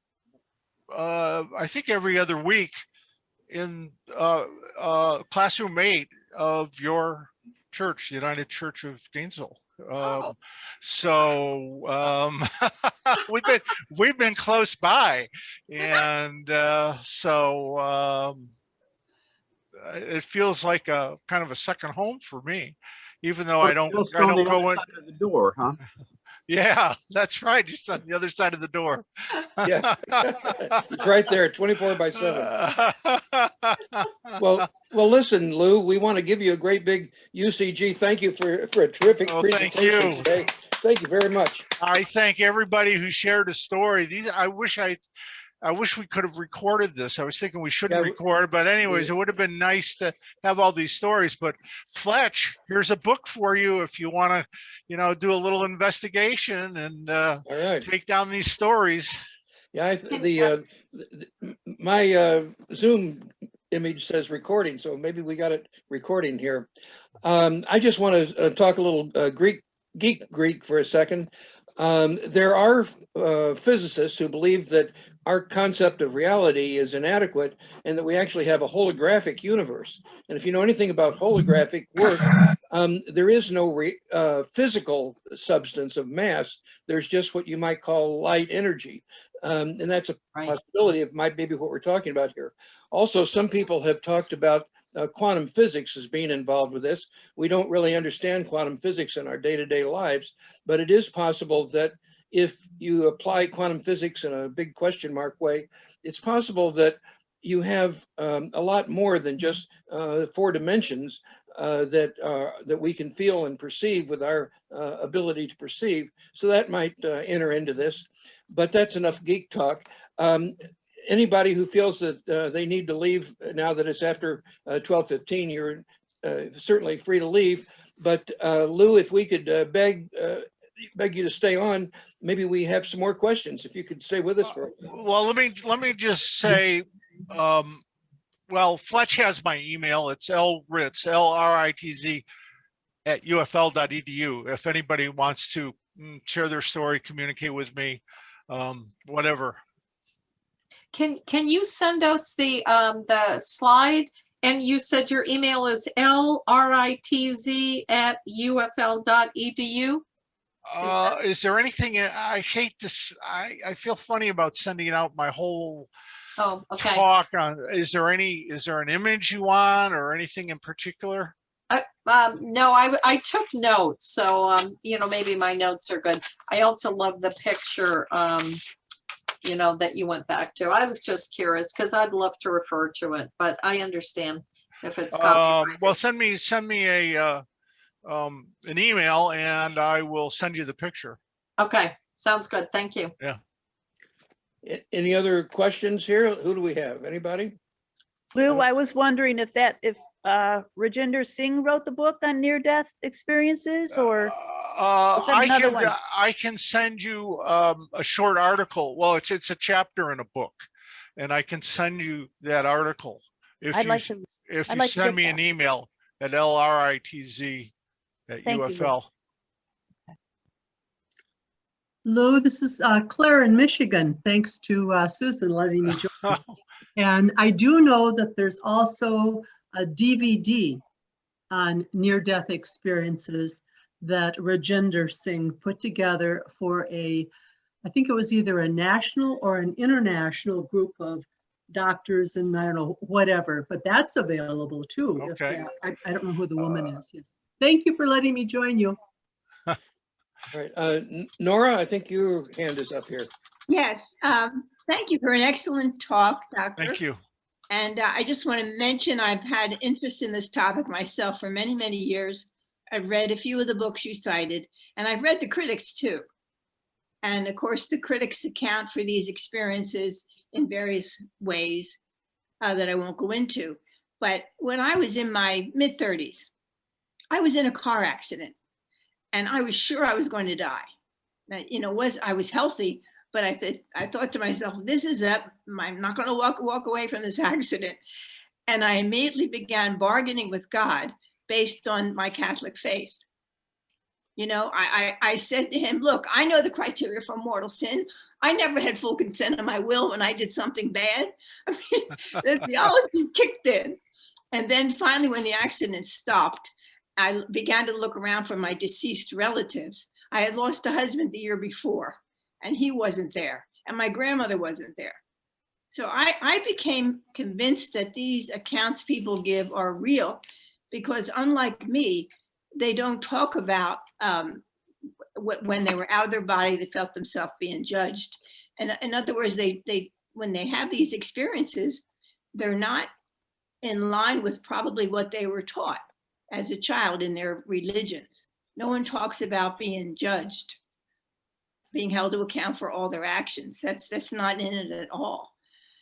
I think every other week in classroom 8 of your church, the United Church of Gainesville. So we've been close by, and so it feels like a kind of a second home for me, even though I don't go in the door, huh? Yeah, that's right. Just on the other side of the door. Yeah, it's right there, 24/7. Well, listen, Lou, we want to give you a great big UCG. Thank you for a terrific presentation thank you today. Thank you very much. I thank everybody who shared a story. I wish we could have recorded this. I was thinking we shouldn't record, but anyways, it would have been nice to have all these stories. But Fletch, here's a book for you if you want to, do a little investigation and take down these stories. Yeah, my Zoom image says recording, so maybe we got it recording here. I just want to talk a little geek Greek for a second. There are physicists who believe that our concept of reality is inadequate and that we actually have a holographic universe. And if you know anything about holographic work, there is no physical substance of mass. There's just what you might call light energy. And that's a possibility of maybe what we're talking about here. Also, some people have talked about quantum physics as being involved with this. We don't really understand quantum physics in our day-to-day lives, but it is possible that if you apply quantum physics in a big question mark way, it's possible that you have a lot more than just 4 dimensions that we can feel and perceive with our ability to perceive. So that might enter into this, but that's enough geek talk. Anybody who feels that they need to leave now that it's after 12:15, you're certainly free to leave. But Lou, if we could beg you to stay on, maybe we have some more questions. If you could stay with us for. Well, let me just say, well, Fletch has my email. It's lritz, LRITZ @ufl.edu. If anybody wants to share their story, communicate with me, whatever. Can you send us the slide And you said your email is lritz@ufl.edu? Is there anything, I hate this, I feel funny about sending out my whole Oh, okay. talk on, is there an image you want or anything in particular? No, I took notes, so you know, maybe my notes are good. I also love the picture, you know, that you went back to. I was just curious because I'd love to refer to it, but I understand if it's copyrighted. Well, send me a an email and I will send you the picture. Okay, sounds good. Thank you. Yeah. Any other questions here? Who do we have? Anybody? Lou, I was wondering if Rajinder Singh wrote the book on near-death experiences, or was that another one? I can send you a short article. Well, it's a chapter in a book, and I can send you that article if you send me an email at lritz@ufl. Lou, this is Claire in Michigan. Thanks to Susan letting me join. And I do know that there's also a DVD on near-death experiences that Rajinder Singh put together for I think it was either a national or an international group of doctors and I don't know, whatever, but that's available too. Okay. I don't know who the woman is. Yes. Thank you for letting me join you. All right, Nora, I think your hand is up here. Yes, thank you for an excellent talk, Doctor. Thank you. And I just want to mention I've had interest in this topic myself for many, many years. I've read a few of the books you cited, and I've read the critics too. And of course, the critics account for these experiences in various ways that I won't go into. But when I was in my mid-30s, I was in a car accident. And I was sure I was going to die. Now, you know, I was healthy, but I thought to myself, this is it. I'm not going to walk away from this accident. And I immediately began bargaining with God based on my Catholic faith. You know, I said to him, look, I know the criteria for mortal sin. I never had full consent of my will when I did something bad. I mean, the theology kicked in. And then finally, when the accident stopped, I began to look around for my deceased relatives. I had lost a husband the year before, and he wasn't there, and my grandmother wasn't there. So I became convinced that these accounts people give are real, because unlike me, they don't talk about when they were out of their body, they felt themselves being judged. And in other words, when they have these experiences, they're not in line with probably what they were taught as a child in their religions. No one talks about being judged, being held to account for all their actions. That's not in it at all.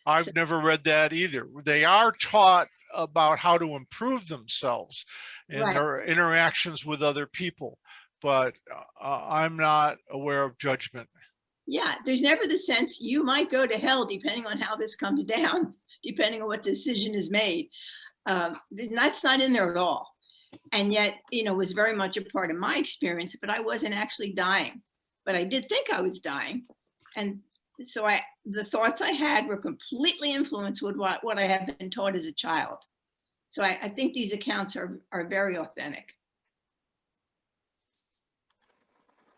I've never read that either. They are taught about how to improve themselves in their interactions with other people, but I'm not aware of judgment. Yeah, there's never the sense you might go to hell depending on how this comes down, depending on what decision is made. That's not in there at all. And yet, you know, it was very much a part of my experience, but I wasn't actually dying. But I did think I was dying. And so the thoughts I had were completely influenced with what I had been taught as a child. So I think these accounts are very authentic.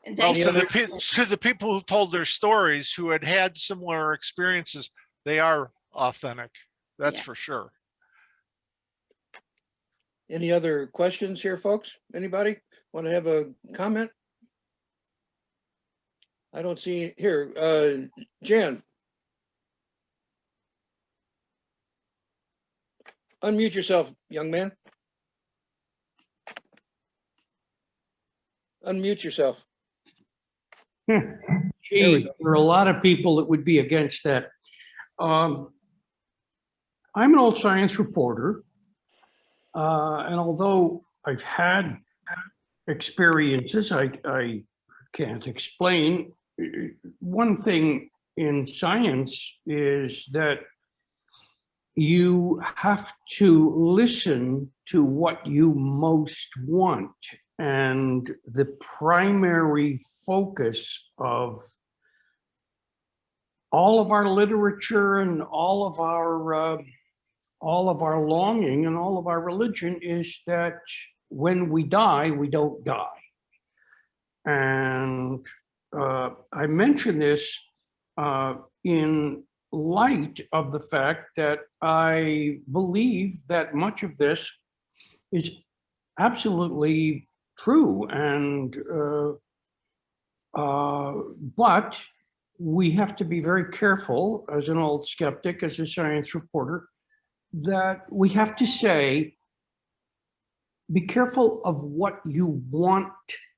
And well, to the people who told their stories, who had similar experiences, they are authentic. That's for sure. Any other questions here, folks? Anybody want to have a comment? I don't see here. Jan. Unmute yourself, young man. Unmute yourself. Gee, there are a lot of people that would be against that. I'm an old science reporter. And although I've had experiences I can't explain, one thing in science is that you have to listen to what you most want. And the primary focus of all of our literature and all of our all of our longing and all of our religion is that when we die, we don't die. And I mention this in light of the fact that I believe that much of this is absolutely true, and but we have to be very careful, as an old skeptic, as a science reporter, that we have to say, be careful of what you want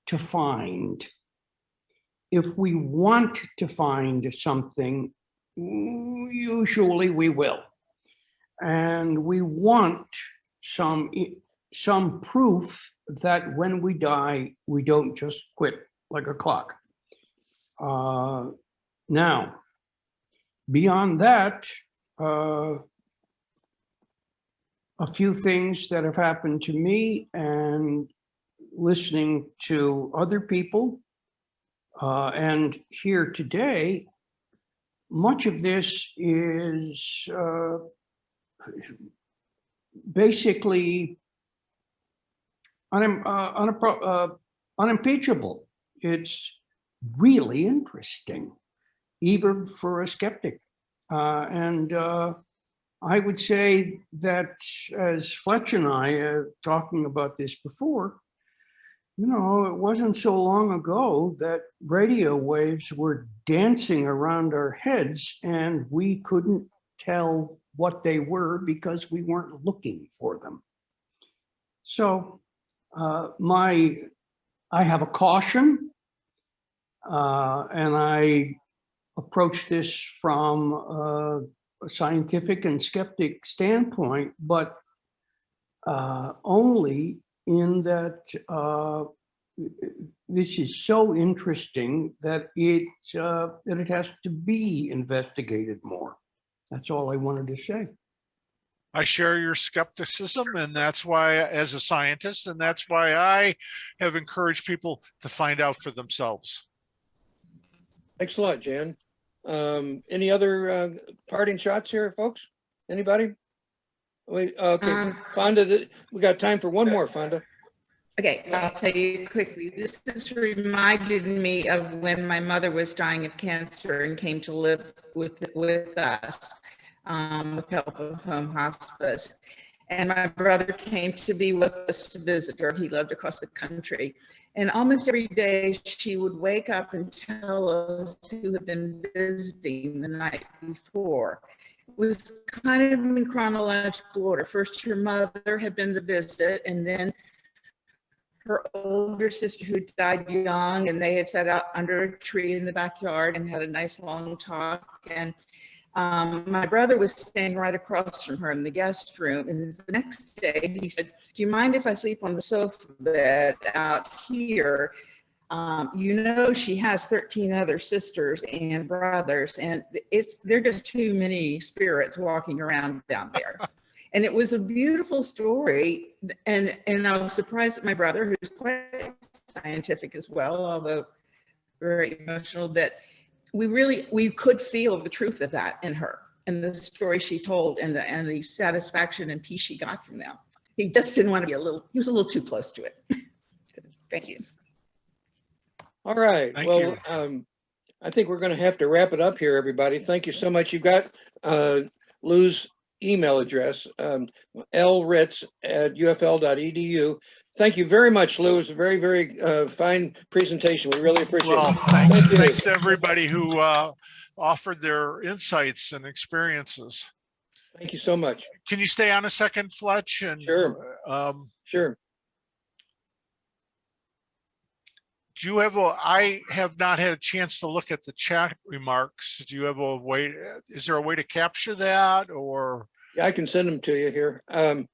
to find. If we want to find something, usually we will. And we want some proof that when we die, we don't just quit like a clock. Now, beyond that, a few things that have happened to me and listening to other people and here today, much of this is basically unimpeachable. It's really interesting, even for a skeptic. I would say that, as Fletcher and I are talking about this before, you know, it wasn't so long ago that radio waves were dancing around our heads and we couldn't tell what they were because we weren't looking for them. So I have a caution, and I approach this from a scientific and skeptic standpoint, but only in that this is so interesting that it has to be investigated more. That's all I wanted to say. I share your skepticism, and that's why, as a scientist, and that's why I have encouraged people to find out for themselves. Thanks a lot, Jan. Any other parting shots here, folks? Anybody? Wait, okay, Fonda, we got time for one more, Fonda. Okay, I'll tell you quickly. This has reminded me of when my mother was dying of cancer and came to live with us with help of home hospice. And my brother came to be with us to visit her. He lived across the country. And almost every day she would wake up and tell us who had been visiting the night before. It was kind of in chronological order. First, her mother had been to visit, and then her older sister who died young, and they had sat out under a tree in the backyard and had a nice long talk. And my brother was staying right across from her in the guest room. And the next day he said, "Do you mind if I sleep on the sofa bed out here? You know, she has 13 other sisters and brothers, and they're just too many spirits walking around down there." And it was a beautiful story. And I was surprised that my brother, who's quite scientific as well, although very emotional, that we could feel the truth of that in her and the story she told and the satisfaction and peace she got from them. He just didn't want to be he was a little too close to it. Thank you. All right. Thank well, you. I think we're going to have to wrap it up here, everybody. Thank you so much. You've got Lou's email address, lritz@ufl.edu. Thank you very much, Lou. It was a very, very fine presentation. We really appreciate it. Thanks to everybody who offered their insights and experiences. Thank you so much. Can you stay on a second, Fletch? And, sure. Sure. Do you have I have not had a chance to look at the chat remarks. Do you have a way, is there a way to capture that, or? Yeah, I can send them to you here. And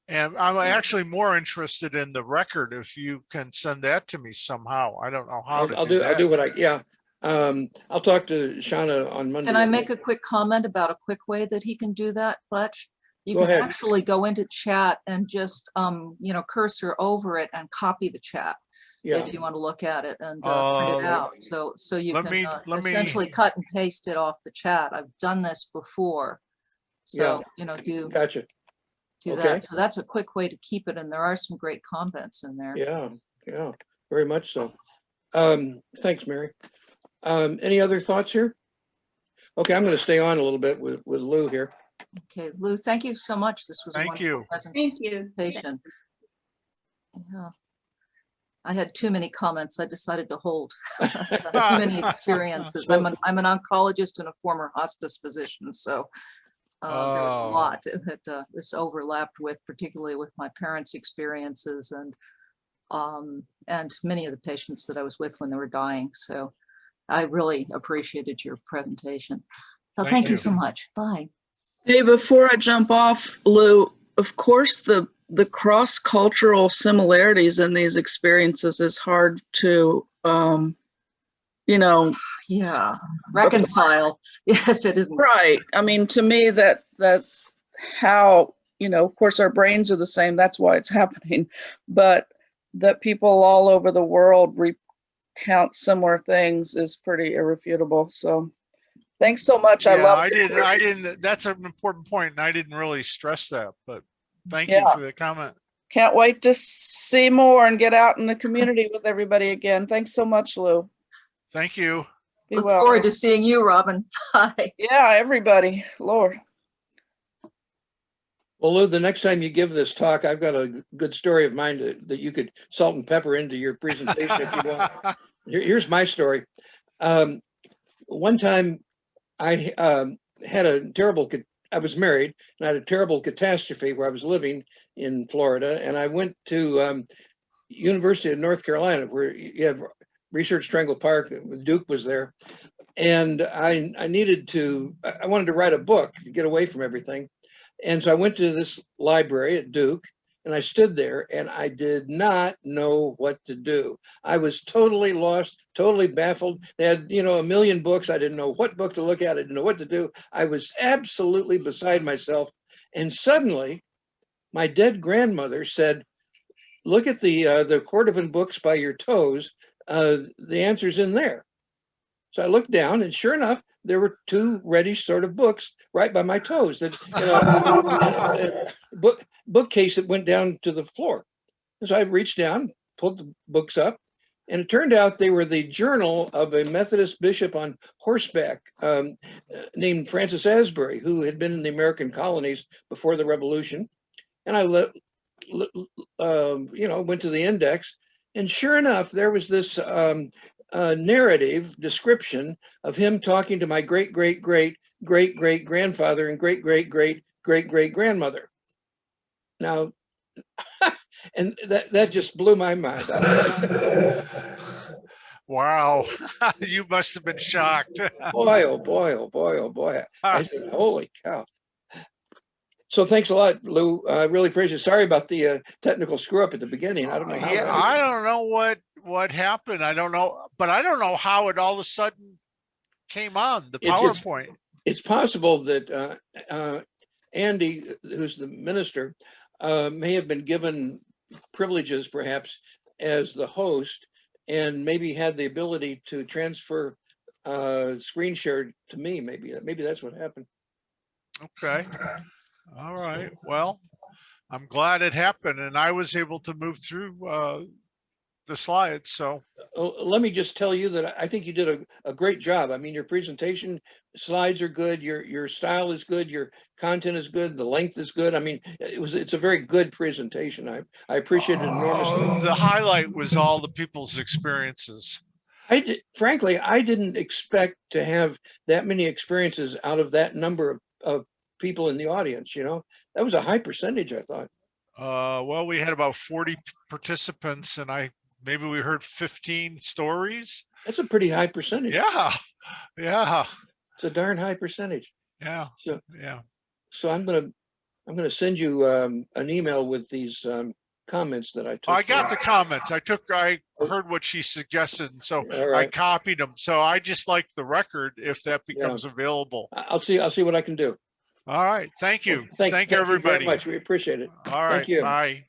I'm actually more interested in the record, if you can send that to me somehow. I don't know how I'll do what yeah. I'll talk to Shauna on Monday. Can I make a quick comment about a quick way that he can do that, Fletch? You Go can ahead. actually go into chat and just, cursor over it and copy the chat. Yeah. If you want to look at it and print it out. So you can essentially cut and paste it off the chat. I've done this before. So, you know, do Gotcha. do Okay. that. So that's a quick way to keep it. And there are some great comments in there. Yeah, yeah, very much so. Thanks, Mary. Any other thoughts here? Okay, I'm going to stay on a little bit with Lou here. Okay, Lou, thank you so much. This was a Thank wonderful you. presentation. Thank you. Yeah. I had too many comments. I decided to hold. Too many experiences. I'm an oncologist and a former hospice physician, so there was a lot that this overlapped with, particularly with my parents' experiences and many of the patients that I was with when they were dying. So I really appreciated your presentation. So thank you so much. Bye. Hey, before I jump off, Lou, of course, the cross-cultural similarities in these experiences is hard to, you know, yeah, reconcile if it isn't. Right. I mean, to me, that how, you know, of course, our brains are the same. That's why it's happening. But that people all over the world recount similar things is pretty irrefutable. So thanks so much. Yeah, I love I didn't, that's an important point, and I didn't really stress that, but thank you for the comment. Can't wait to see more and get out in the community with everybody again. Thanks so much, Lou. Thank you. Look forward to seeing you, Robin. Bye. Yeah, everybody. Lord. Well, Lou, the next time you give this talk, I've got a good story of mine that you could salt and pepper into your presentation if you want. Here's my story. One time I had a terrible, I was married and I had a terrible catastrophe where I was living in Florida, and I went to University of North Carolina, where you have Research Triangle Park. Duke was there, and I wanted to write a book to get away from everything. And so I went to this library at Duke, and I stood there and I did not know what to do. I was totally lost, totally baffled. They had, you know, a million books. I didn't know what book to look at. I didn't know what to do. I was absolutely beside myself. And suddenly my dead grandmother said, look at the Cordovan books by your toes. The answer's in there. So I looked down, and sure enough, there were two reddish sort of books right by my toes. That bookcase that went down to the floor. And so I reached down, pulled the books up, and it turned out they were the journal of a Methodist bishop on horseback named Francis Asbury, who had been in the American colonies before the Revolution. And I went to the index, and sure enough, there was this narrative description of him talking to my great-great-great-great-great-grandfather and great-great-great-great-great-grandmother. Now, and that just blew my mind. Wow, you must have been shocked. Boy, oh boy, oh boy, oh boy. I said, holy cow. So thanks a lot, Lou. I really appreciate it. Sorry about the technical screw up at the beginning. I don't know how. Yeah, I don't know what happened. I don't know, but I don't know how it all of a sudden came on the PowerPoint. It's possible that Andy, who's the minister, may have been given privileges perhaps as the host, and maybe had the ability to transfer screen share to me. Maybe that's what happened. Okay. All right. Well, I'm glad it happened, and I was able to move through the slides. So let me just tell you that I think you did a great job. I mean, your presentation slides are good. Your style is good. Your content is good. The length is good. I mean, it's a very good presentation. I appreciate it enormously. The highlight was all the people's experiences. Frankly, I didn't expect to have that many experiences out of that number of people in the audience. You know, that was a high percentage, I thought. Well, we had about 40 participants, and maybe we heard 15 stories. That's a pretty high percentage. Yeah. It's a darn high percentage. Yeah. So yeah. So I'm gonna send you an email with these comments that I took. I got the comments. I heard what she suggested, and so right. I copied them. So I just like the record if that becomes available. I'll see what I can do. All right. Thank you. Thank you everybody very much. We appreciate it. All right. Thank you. Bye.